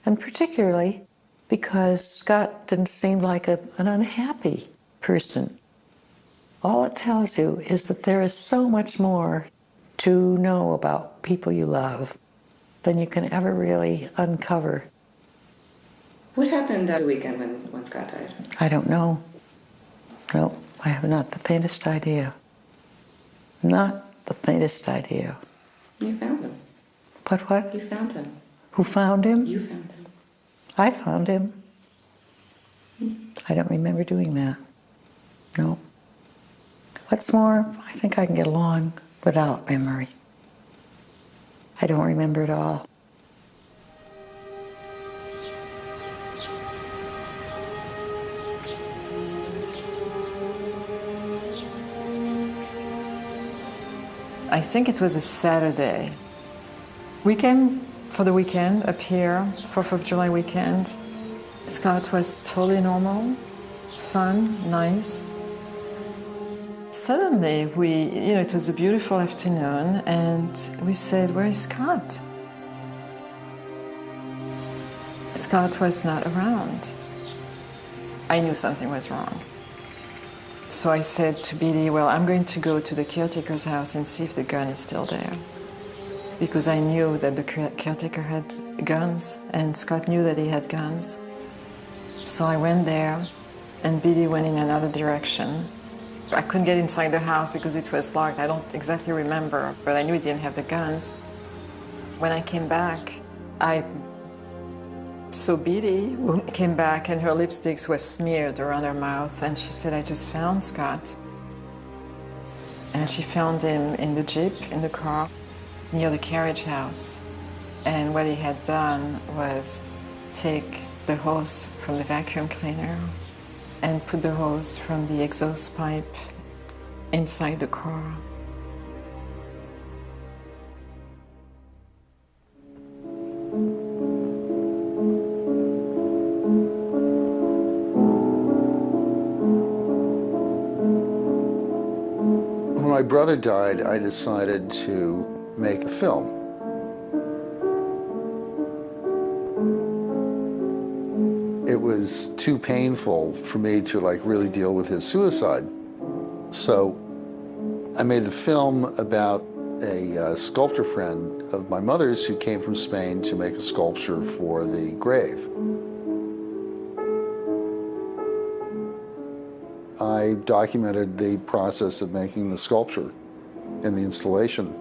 And particularly because Scott didn't seem like an unhappy person. All it tells you is that there is so much more to know about people you love than you can ever really uncover. What happened that weekend when Scott died? I don't know. No, I have not the faintest idea. Not the faintest idea. You found him. But what? You found him. Who found him? You found him. I found him. I don't remember doing that. No. What's more, I think I can get along without memory. I don't remember it all. I think it was a Saturday. We came for the weekend up here, 4th of July weekend. Scott was totally normal, fun, nice. Suddenly, it was a beautiful afternoon, and we said, "Where is Scott?" Scott was not around. I knew something was wrong. So I said to Billy, "Well, I'm going to go to the caretaker's house and see if the gun is still there." Because I knew that the caretaker had guns, and Scott knew that he had guns. So I went there, and Billy went in another direction. I couldn't get inside the house because it was locked. I don't exactly remember, but I knew he didn't have the guns. When I came back, I saw Billy came back, and her lipsticks were smeared around her mouth, and she said, "I just found Scott." And she found him in the Jeep, in the car, near the carriage house. And what he had done was take the hose from the vacuum cleaner and put the hose from the exhaust pipe inside the car. When my brother died, I decided to make a film. It was too painful for me to really deal with his suicide. So I made the film about a sculptor friend of my mother's who came from Spain to make a sculpture for the grave. I documented the process of making the sculpture and the installation.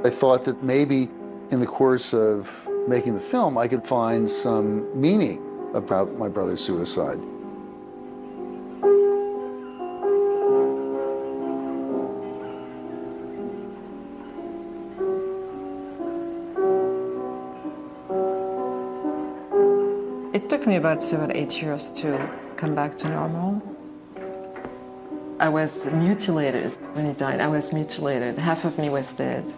I thought that maybe in the course of making the film, I could find some meaning about my brother's suicide. It took me about 7 or 8 years to come back to normal. I was mutilated when he died. I was mutilated. Half of me was dead.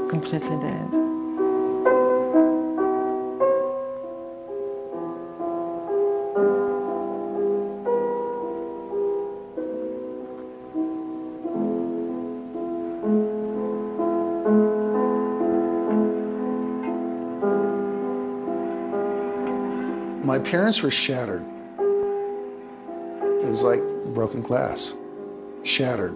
Completely dead. My parents were shattered. It was like broken glass, shattered.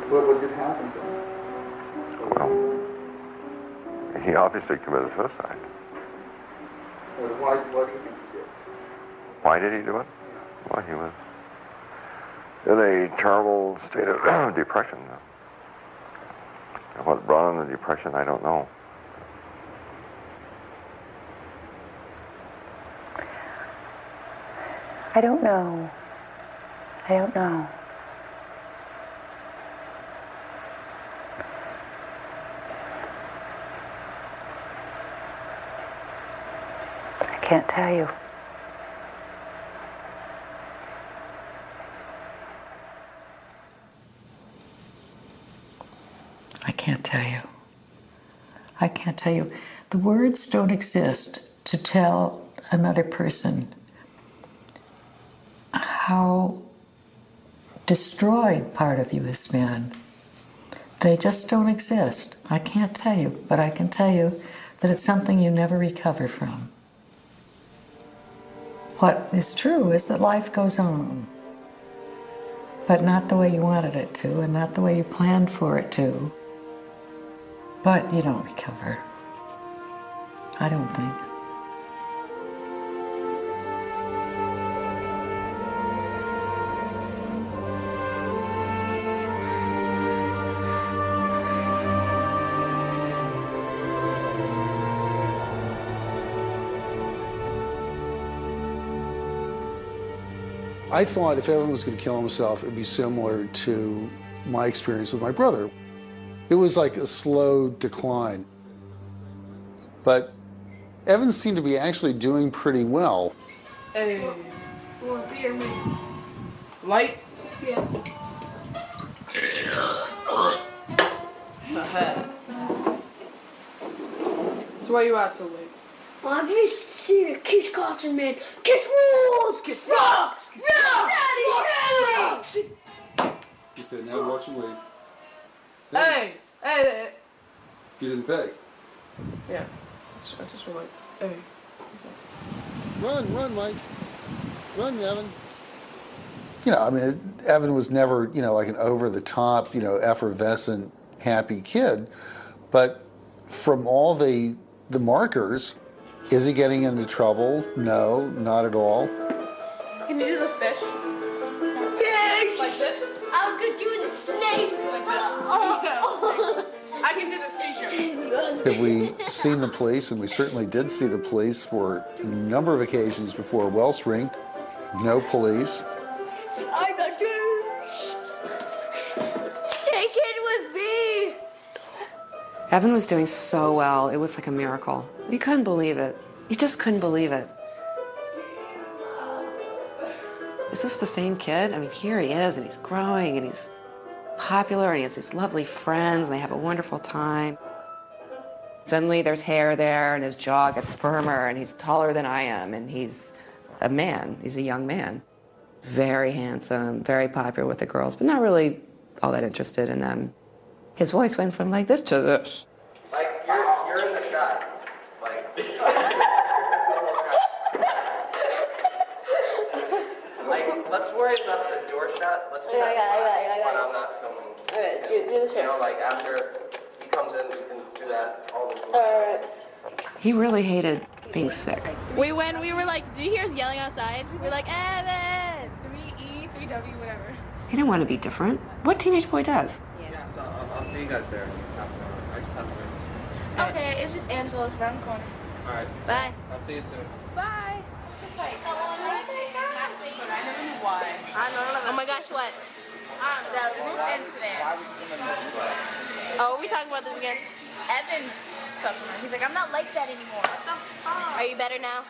What did happen to him? Well, he obviously committed suicide. Why did he do it? Why did he do it? Well, he was in a terrible state of depression. What brought on the depression, I don't know. I don't know. I don't know. I can't tell you. I can't tell you. I can't tell you. The words don't exist to tell another person how destroyed part of you has been. They just don't exist. I can't tell you, but I can tell you that it's something you never recover from. What is true is that life goes on, but not the way you wanted it to, and not the way you planned for it to. But you don't recover. I don't think. I thought if Evan was going to kill himself, it'd be similar to my experience with my brother. It was like a slow decline. But Evan seemed to be actually doing pretty well. Hey, well, dear me. Light, Yeah. So why are you out so late? Well, have you seen a Kiss concert, man? Kiss rules! Kiss rocks! Rocks! Just didn't have watch him leave. Hey! You didn't pay. Yeah. I just went like, hey. Run, Mike. Run, Evan. You know, I mean, Evan was never, you know, like an over-the-top, you know, effervescent, happy kid. But from all the markers, is he getting into trouble? No, not at all. Can you do the fish? Fish! Like this? I'm gonna do the snake! I can do the seizure. Have we seen the police? And we certainly did see the police for a number of occasions before Wellspring. No police. I'm the douche! Take it with me! Evan was doing so well. It was like a miracle. You couldn't believe it. You just couldn't believe it. Is this the same kid? I mean, here he is, and he's growing, and he's popular, and he has these lovely friends, and they have a wonderful time. Suddenly there's hair there, and his jaw gets firmer, and he's taller than I am, and he's a man. He's a young man. Very handsome, very popular with the girls, but not really all that interested in them. His voice went from like this to this. Like, you're in the shot. Like, let's worry about the door shot. Let's do that when I'm not filming. Alright, do the shot. You know, like, after he comes in, we can do that all the time. Alright. He really hated being sick. We were like, did you hear us yelling outside? We were like, Evan! 3E, 3W, whatever. He didn't want to be different. What teenage boy does? Yeah, so I'll see you guys there. I just have to wait. Okay, it's just Angela's around the corner. All right. Bye. I'll see you soon. Bye. Oh my gosh, what? The roof incident. Oh, are we talking about this again? Evan's supplement. He's like, I'm not like that anymore. Are you better now?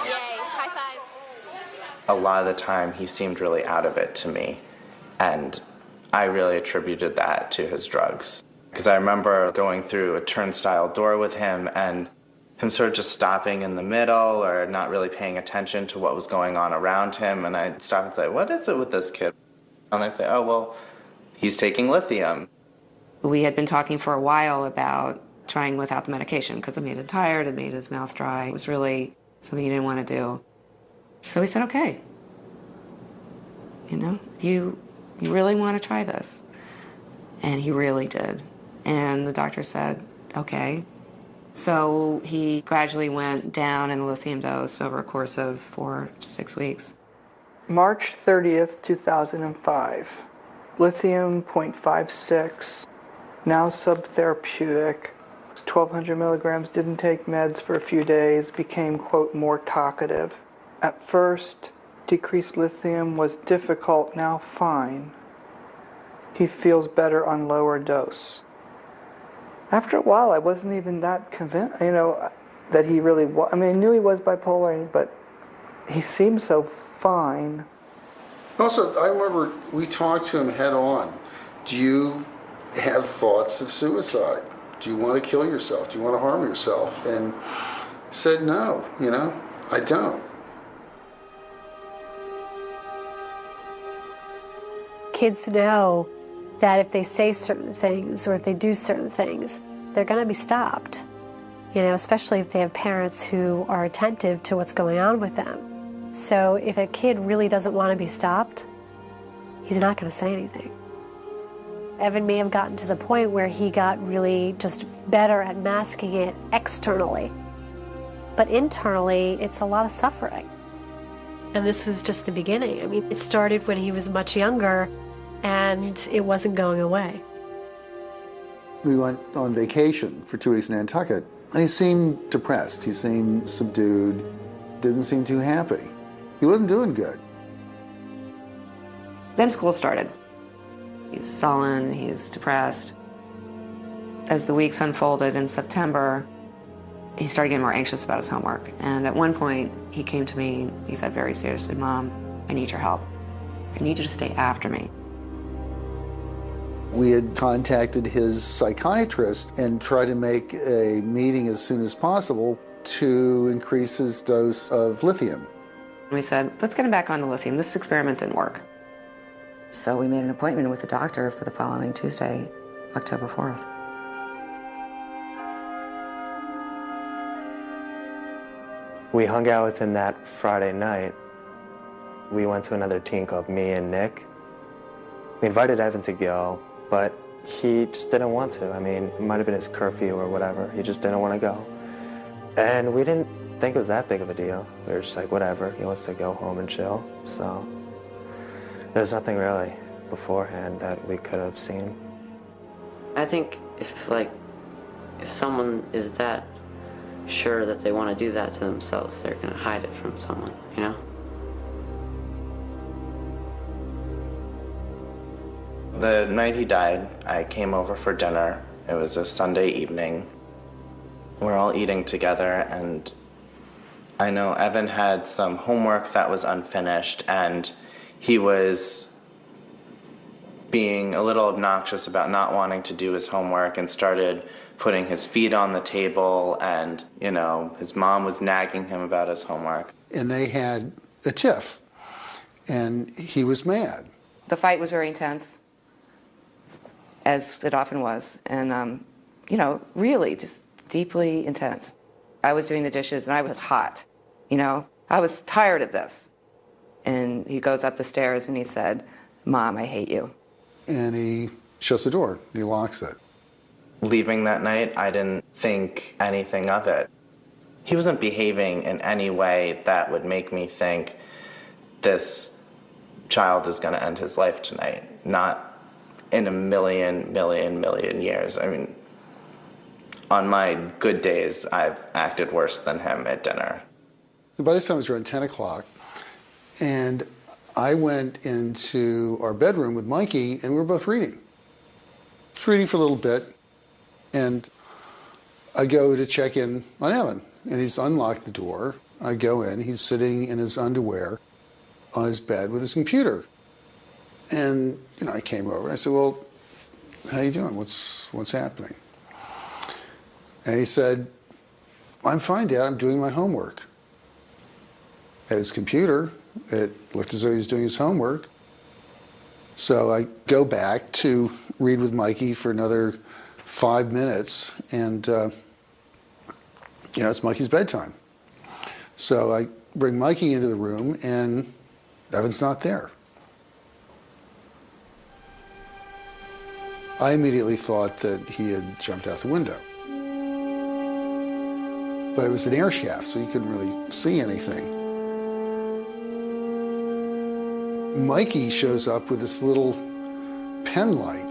Yay, high five. A lot of the time he seemed really out of it to me, and I really attributed that to his drugs. Because I remember going through a turnstile door with him and him sort of just stopping in the middle or not really paying attention to what was going on around him, and I'd stop and say, what is it with this kid? And I'd say, oh, well, he's taking lithium. We had been talking for a while about trying without the medication because it made him tired, it made his mouth dry. It was really something he didn't want to do. So we said, okay, you know, you really want to try this? And he really did. And the doctor said, okay. So he gradually went down in the lithium dose over a course of 4 to 6 weeks. March 30th, 2005. Lithium 0.56, now subtherapeutic. 1,200 milligrams, didn't take meds for a few days, became, quote, more talkative. At first, decreased lithium was difficult, now fine. He feels better on lower dose. After a while, I wasn't even that convinced, you know, that he really was. I mean, I knew he was bipolar, but he seemed so fine. Also, I remember we talked to him head on. Do you have thoughts of suicide? Do you want to kill yourself? Do you want to harm yourself? And he said, no, you know, I don't. Kids know that if they say certain things or if they do certain things, they're going to be stopped. You know, especially if they have parents who are attentive to what's going on with them. So if a kid really doesn't want to be stopped, he's not going to say anything. Evan may have gotten to the point where he got really just better at masking it externally. But internally, it's a lot of suffering. And this was just the beginning. I mean, it started when he was much younger, and it wasn't going away. We went on vacation for 2 weeks in Nantucket, and he seemed depressed. He seemed subdued, didn't seem too happy. He wasn't doing good. Then school started. He's sullen, he's depressed. As the weeks unfolded in September, he started getting more anxious about his homework. And at one point, he came to me, he said very seriously, Mom, I need your help. I need you to stay after me. We had contacted his psychiatrist and tried to make a meeting as soon as possible to increase his dose of lithium. We said, let's get him back on the lithium. This experiment didn't work. So we made an appointment with the doctor for the following Tuesday, October 4th. We hung out with him that Friday night. We went to another teen club, me and Nick. We invited Evan to go, but he just didn't want to. I mean, it might have been his curfew or whatever. He just didn't want to go. And we didn't think it was that big of a deal. We were just like, whatever, he wants to go home and chill. So there's nothing really beforehand that we could have seen. I think if someone is that sure that they want to do that to themselves, they're going to hide it from someone, you know? The night he died, I came over for dinner. It was a Sunday evening. We're all eating together, and I know Evan had some homework that was unfinished, and he was being a little obnoxious about not wanting to do his homework and started putting his feet on the table, and, you know, his mom was nagging him about his homework. And they had a tiff, and he was mad. The fight was very intense, as it often was, and, you know, really just deeply intense. I was doing the dishes, and I was hot, you know? I was tired of this. And he goes up the stairs, and he said, "Mom, I hate you." And he shuts the door. He locks it. Leaving that night, I didn't think anything of it. He wasn't behaving in any way that would make me think this child is going to end his life tonight. Not in a million years. I mean, on my good days, I've acted worse than him at dinner. By this time, it was around 10 o'clock, and I went into our bedroom with Mikey, and we were both reading. Just reading for a little bit, and I go to check in on Evan, and he's unlocked the door. I go in, he's sitting in his underwear on his bed with his computer. And, you know, I came over, and I said, "Well, how you doing? What's happening?" And he said, "I'm fine, Dad, I'm doing my homework." At his computer, it looked as though he was doing his homework. So I go back to read with Mikey for another 5 minutes, and, you know, it's Mikey's bedtime. So I bring Mikey into the room, and Evan's not there. I immediately thought that he had jumped out the window. But it was an air shaft, so you couldn't really see anything. Mikey shows up with this little pen light,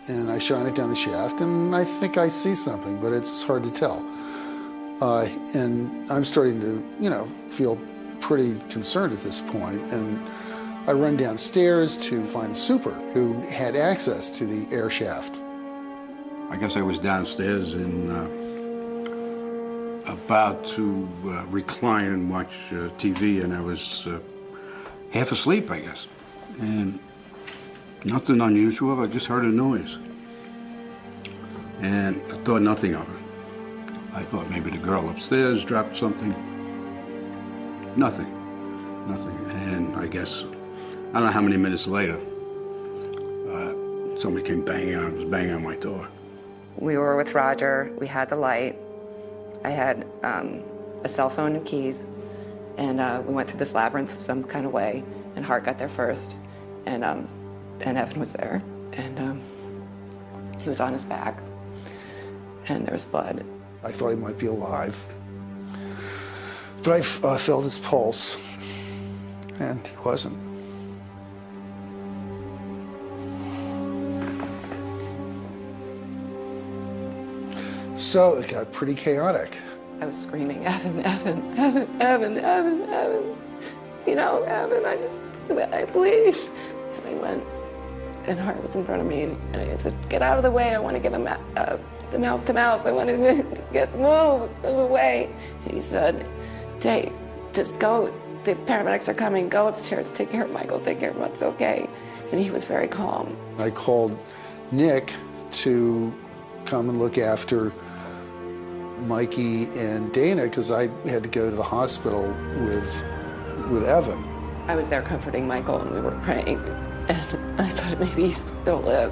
and I shine it down the shaft, and I think I see something, but it's hard to tell. And I'm starting to, you know, feel pretty concerned at this point, and I run downstairs to find the super, who had access to the air shaft. I guess I was downstairs and about to recline and watch TV, and I was half asleep, I guess. And nothing unusual, I just heard a noise. And I thought nothing of it. I thought maybe the girl upstairs dropped something. Nothing. And I guess, I don't know how many minutes later, somebody came banging on my door. We were with Roger, we had the light. I had a cell phone and keys, and we went through this labyrinth some kind of way, and Hart got there first, and Evan was there, and he was on his back, and there was blood. I thought he might be alive, but I felt his pulse, and he wasn't. So it got pretty chaotic. I was screaming, "Evan, Evan, Evan, Evan, Evan, Evan. You know, Evan, please." And I went, and Hart was in front of me, and I said, "Get out of the way. I want to give him the mouth to mouth. I want to move away." And he said, "Dave, just go the paramedics are coming, go upstairs, take care of Michael, take care of him, it's okay. And he was very calm. I called Nick to come and look after Mikey and Dana because I had to go to the hospital with Evan. I was there comforting Michael and we were praying. And I thought maybe he's still live.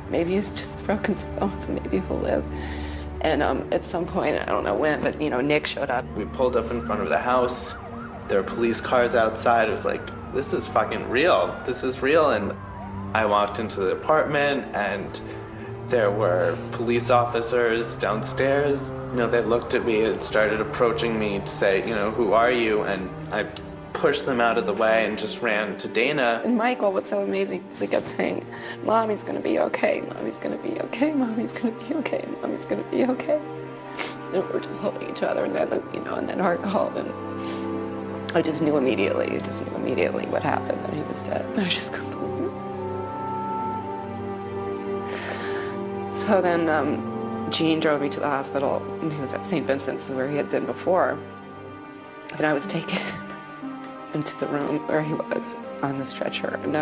Maybe he's just broken some bones and maybe he'll live. And at some point, I don't know when, but Nick showed up. We pulled up in front of the house. There were police cars outside. It was like, this is fucking real. This is real. And I walked into the apartment and there were police officers downstairs. They looked at me and started approaching me to say, who are you? And I pushed them out of the way and just ran to Dana. And Michael, what's so amazing is he kept saying, Mommy's gonna be okay, Mommy's gonna be okay, Mommy's gonna be okay, Mommy's gonna be okay. And we're just holding each other, and then, and then Hart called, and I just knew immediately what happened, that he was dead. I just couldn't believe it. So then Gene drove me to the hospital, and he was at St. Vincent's where he had been before. And I was taken into the room where he was on the stretcher, and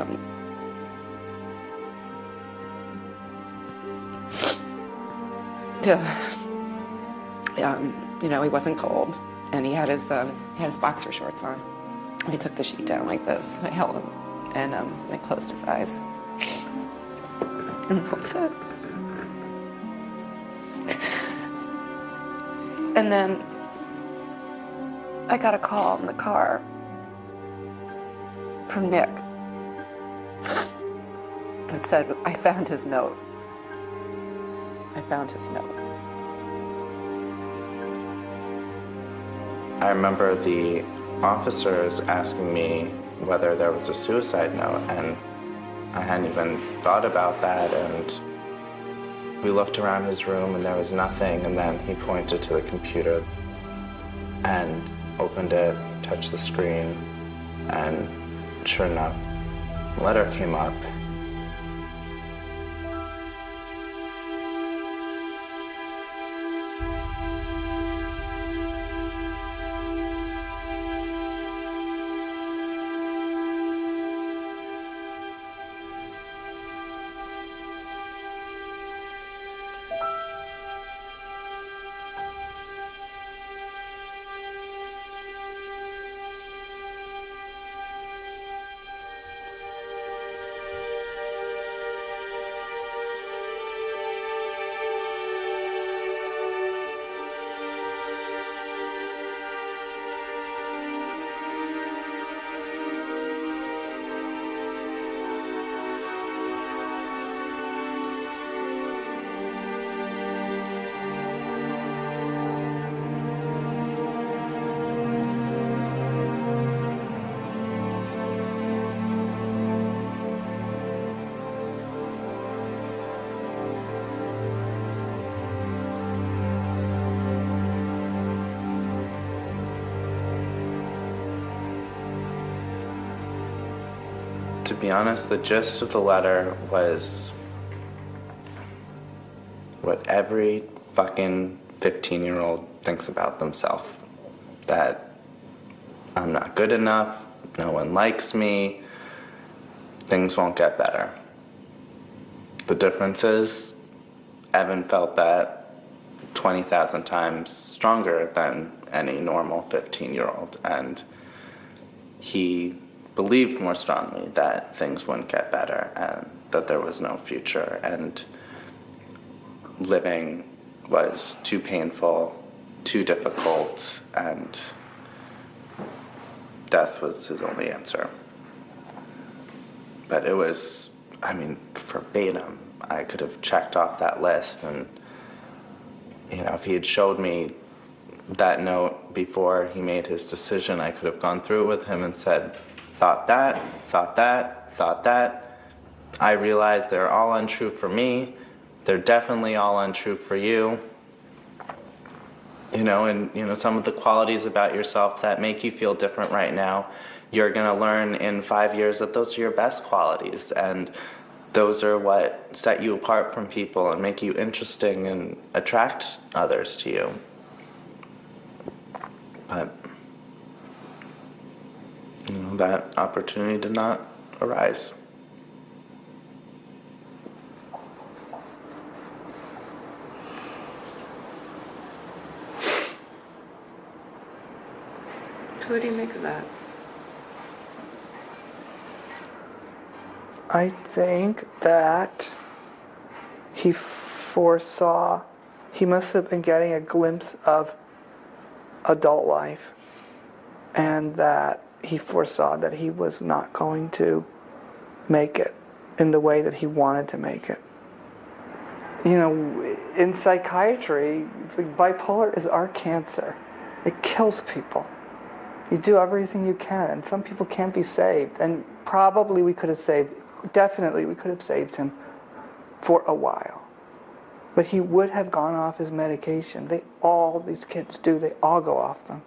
he wasn't cold, and he had his boxer shorts on. And he took the sheet down like this. I held him, and I closed his eyes, and that's it. And then I got a call in the car from Nick. It said, I found his note. I found his note. I remember the officers asking me whether there was a suicide note, and I hadn't even thought about that, and we looked around his room and there was nothing, and then he pointed to the computer and opened it, touched the screen, and sure enough, a letter came up. To be honest, the gist of the letter was what every fucking 15-year-old thinks about themselves. That I'm not good enough, no one likes me, things won't get better. The difference is, Evan felt that 20,000 times stronger than any normal 15-year-old, and he believed more strongly that things wouldn't get better and that there was no future, and living was too painful, too difficult, and death was his only answer. But it was, verbatim. I could have checked off that list, and if he had showed me that note before he made his decision, I could have gone through it with him and said, thought that, thought that, thought that. I realize they're all untrue for me. They're definitely all untrue for you. Some of the qualities about yourself that make you feel different right now, you're gonna learn in 5 years that those are your best qualities, and those are what set you apart from people and make you interesting and attract others to you. But that opportunity did not arise. So what do you make of that? I think that he foresaw, he must have been getting a glimpse of adult life, and that he foresaw that he was not going to make it in the way that he wanted to make it. You know, in psychiatry, it's like bipolar is our cancer. It kills people. You do everything you can, and some people can't be saved. And probably we could have saved, definitely we could have saved him for a while. But he would have gone off his medication. These kids do, they all go off them.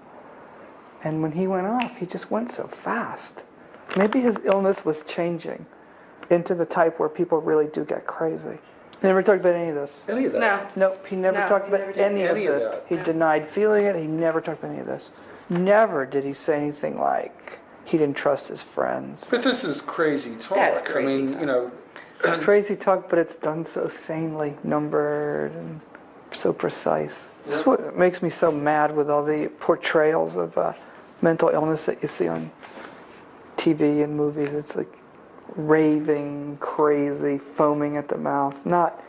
And when he went off, he just went so fast. Maybe his illness was changing into the type where people really do get crazy. He never talked about any of this. Any of that? No. Nope, he never talked about any of this. He denied feeling it, he never talked about any of this. Never did he say anything like he didn't trust his friends. But this is crazy talk. That's crazy I mean, talk. you know. Crazy talk, but it's done so sanely, numbered, and so precise. This is what makes me so mad with all the portrayals of mental illness that you see on TV and movies. It's like raving, crazy, foaming at the mouth, not,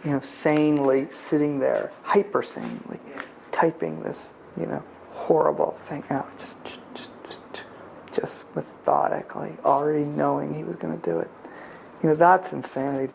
you know, sanely sitting there, hyper sanely, typing this, you know, horrible thing out, just methodically, already knowing he was going to do it. You know, that's insanity.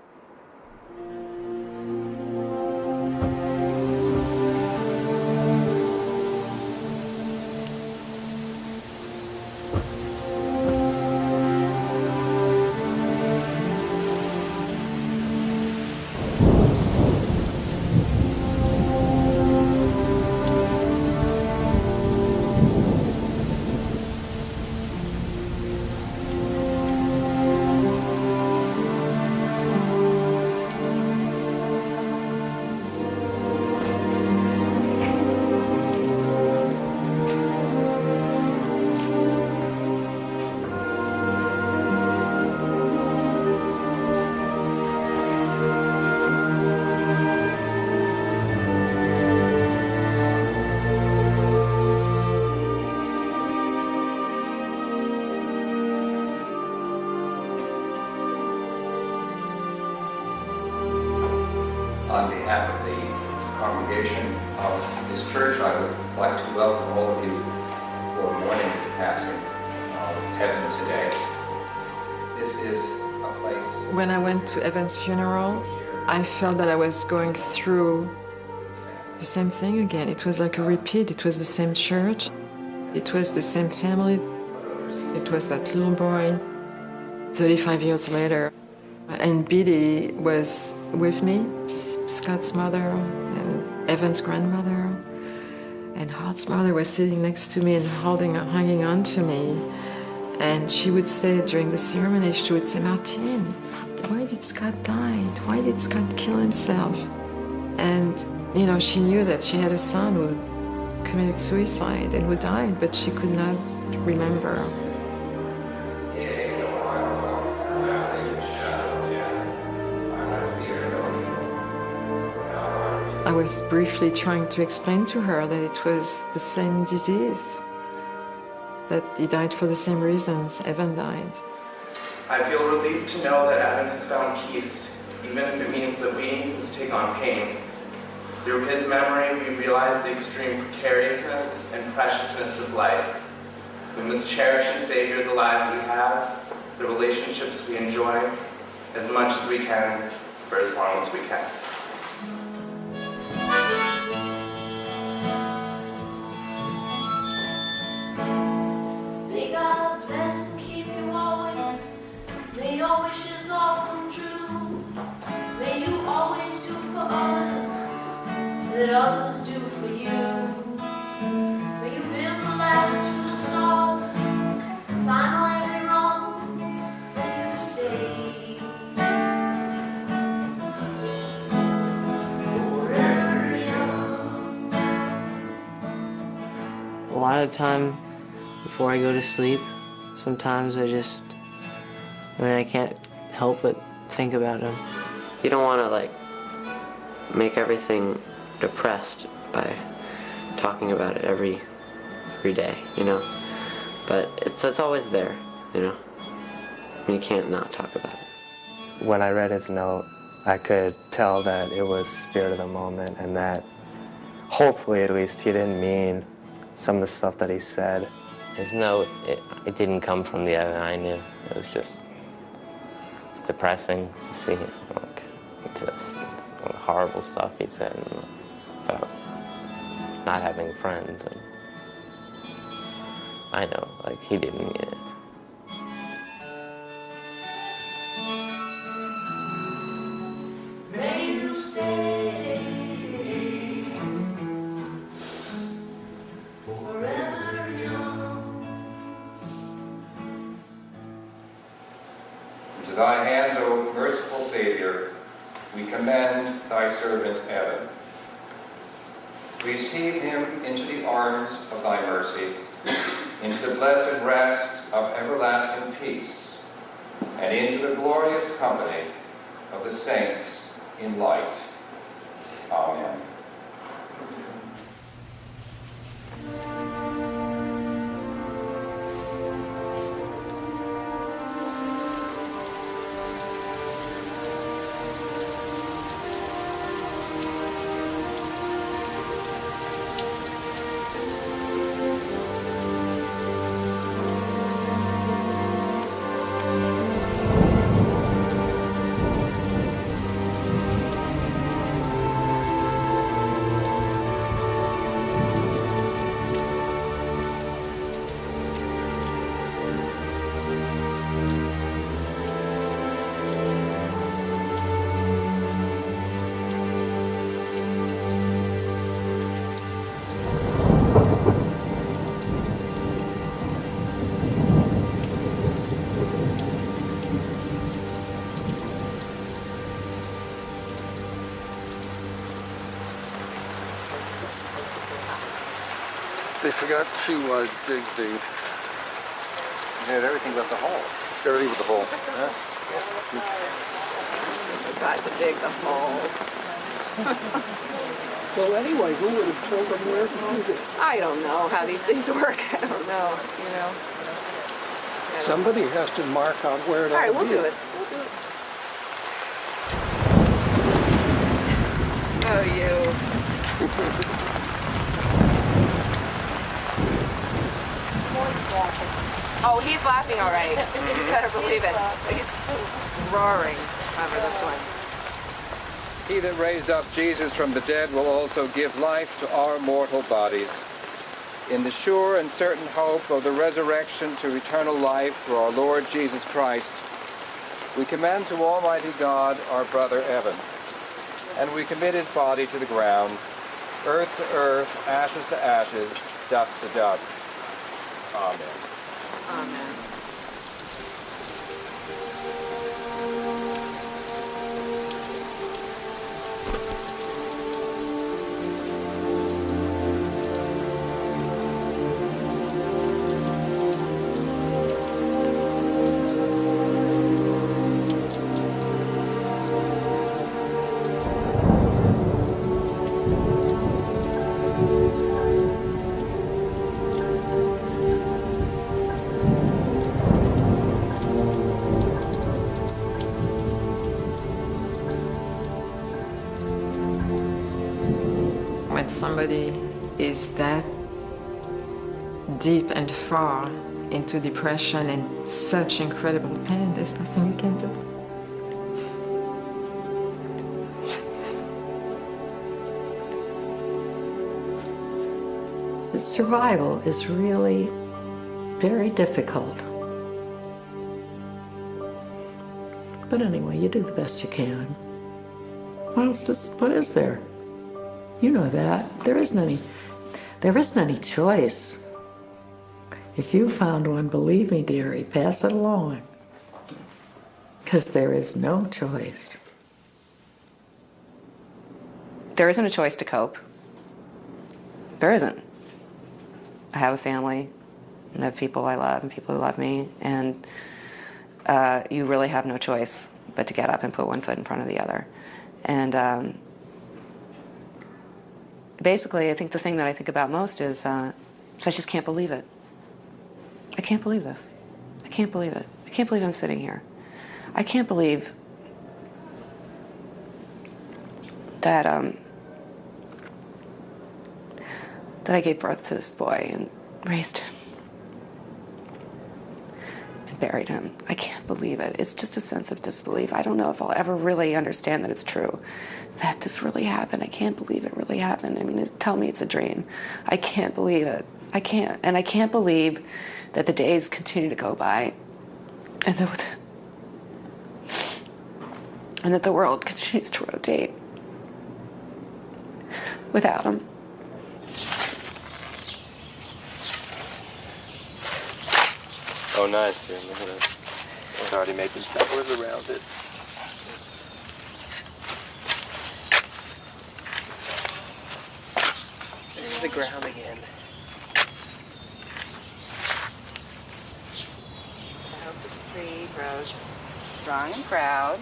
On behalf of the congregation of this church, I would like to welcome all of you who are mourning the passing of Evan today. This is a place... When I went to Evan's funeral, I felt that I was going through the same thing again. It was like a repeat. It was the same church. It was the same family. It was that little boy 35 years later. And Biddy was with me, Scott's mother, and Evan's grandmother. And Hart's mother was sitting next to me and hanging on to me. And she would say during the ceremony, she would say, Martine, why did Scott die? Why did Scott kill himself? And, you know, she knew that she had a son who committed suicide and who died, but she could not remember. I was briefly trying to explain to her that it was the same disease, that he died for the same reasons Evan died. I feel relieved to know that Evan has found peace, even if it means that we must take on pain. Through his memory, we realize the extreme precariousness and preciousness of life. We must cherish and savor the lives we have, the relationships we enjoy, as much as we can, for as long as we can. May God bless and keep you always. May your wishes all come true. May you always do for others that others do for you. May you build a ladder to the stars, climb on every rung, then you stay forever young. A lot of time before I go to sleep, Sometimes I can't help but think about him. You don't want to like make everything depressed by talking about it every day, you know. But it's always there, you know. You can't not talk about it. When I read his note, I could tell that it was spirit of the moment, and that hopefully at least he didn't mean some of the stuff that he said. His note, it didn't come from the Evan I knew. It was just, it's depressing to see like just horrible stuff he said about not having friends. And I know, like, he didn't mean it. May you stay forever young. Into thy hands, O merciful Savior, we commend thy servant Evan. Receive him into the arms of thy mercy, into the blessed rest of everlasting peace, and into the glorious company of the saints in light. Amen. They forgot to dig the... They had everything but the hole. Everything but the hole. Forgot to dig the hole. Well, anyway, who would have told them where to use it? I don't know how these things work. I don't know, you know. Somebody has to mark out where to All right, we'll be. do it. We'll do it. Oh, you. Oh, he's laughing already. You better believe it. He's roaring over this one. He that raised up Jesus from the dead will also give life to our mortal bodies. In the sure and certain hope of the resurrection to eternal life through our Lord Jesus Christ, we commend to Almighty God our brother Evan, and we commit his body to the ground, earth to earth, ashes to ashes, dust to dust. Amen. Amen. When somebody is that deep and far into depression and such incredible pain, there's nothing you can do. Survival is really very difficult. But anyway, you do the best you can. What is there? You know that. There isn't any choice. If you found one, believe me, dearie, pass it along. Because there is no choice. There isn't a choice to cope. There isn't. I have a family. and of people I love and people who love me, and you really have no choice but to get up and put one foot in front of the other. And basically, I think the thing that I think about most is I just can't believe it. I can't believe this. I can't believe it. I can't believe I'm sitting here. I can't believe that that I gave birth to this boy and raised him and buried him. I can't believe it. It's just a sense of disbelief. I don't know if I'll ever really understand that it's true, that this really happened. I can't believe it really happened. I mean, tell me it's a dream. I can't believe it. I can't. And I can't believe that the days continue to go by and that the world continues to rotate without him. Oh, nice, dude. Look at it. It's already making pebbles around it. This is the ground again. I hope this tree grows strong and proud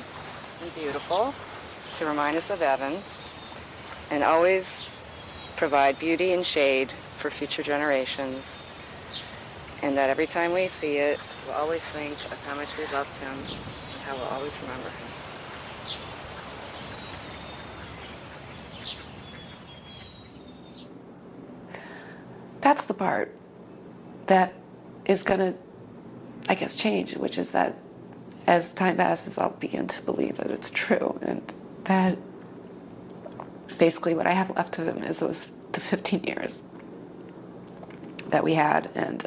and beautiful to remind us of Evan, and always provide beauty and shade for future generations. And that every time we see it, we'll always think of how much we loved him and how we'll always remember him. That's the part that is going to, I guess, change, which is that as time passes, I'll begin to believe that it's true, and that basically what I have left of him is the 15 years that we had, and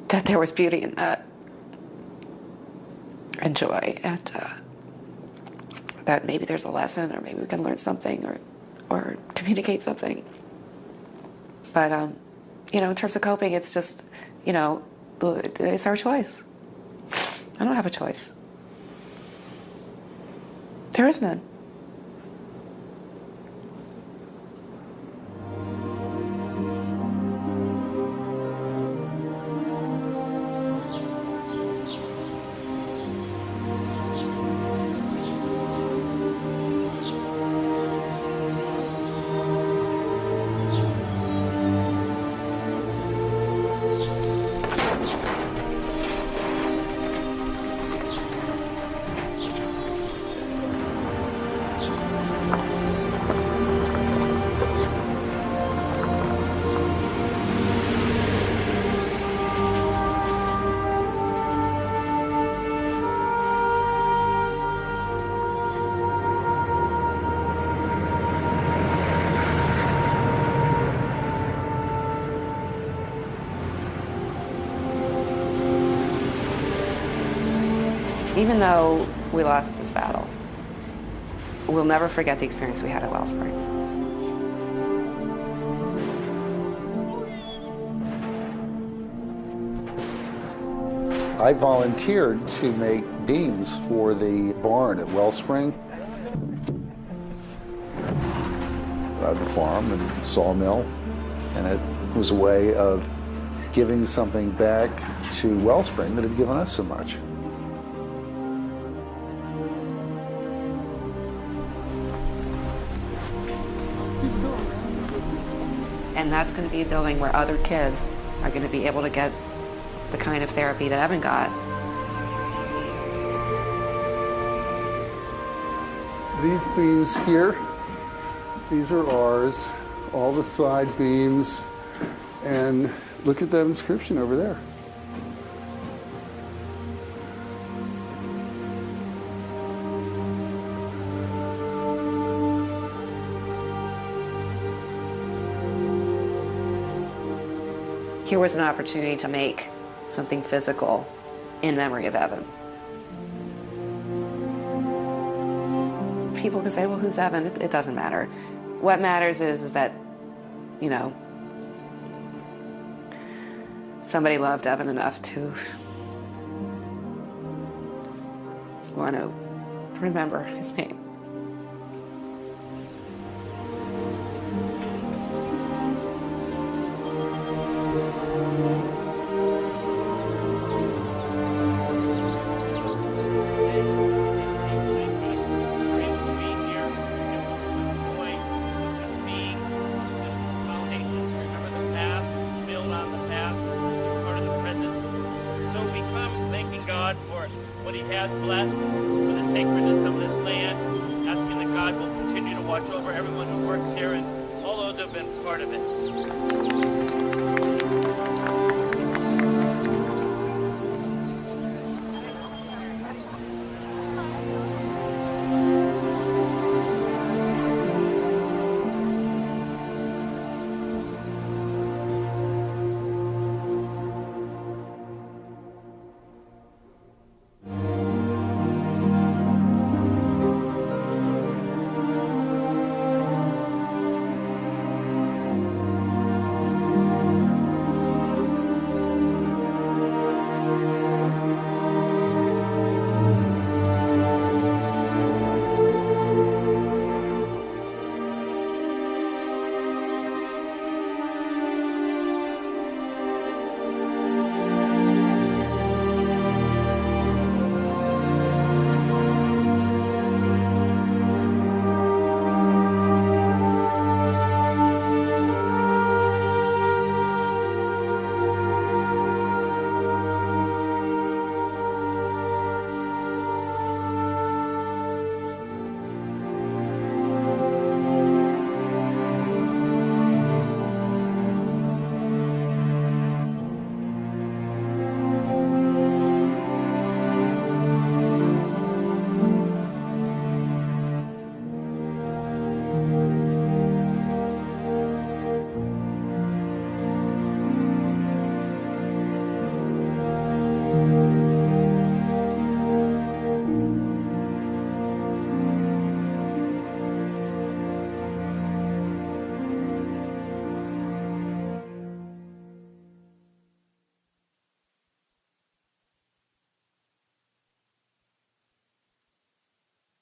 that there was beauty in that, and joy, and that maybe there's a lesson, or maybe we can learn something, or communicate something. But you know, in terms of coping, it's just, you know, it's our choice. I don't have a choice. There is none. Even though we lost this battle, we'll never forget the experience we had at Wellspring. I volunteered to make beams for the barn at Wellspring. I had a farm and sawmill, and it was a way of giving something back to Wellspring that had given us so much. And that's going to be a building where other kids are going to be able to get the kind of therapy that Evan got. These beams here, these are ours, all the side beams, and look at that inscription over there. Here was an opportunity to make something physical in memory of Evan. People can say, well, who's Evan? It doesn't matter. What matters is that, you know, somebody loved Evan enough to want to remember his name. has blessed, for the sacredness of this land, asking that God will continue to watch over everyone who works here and all those who have been part of it.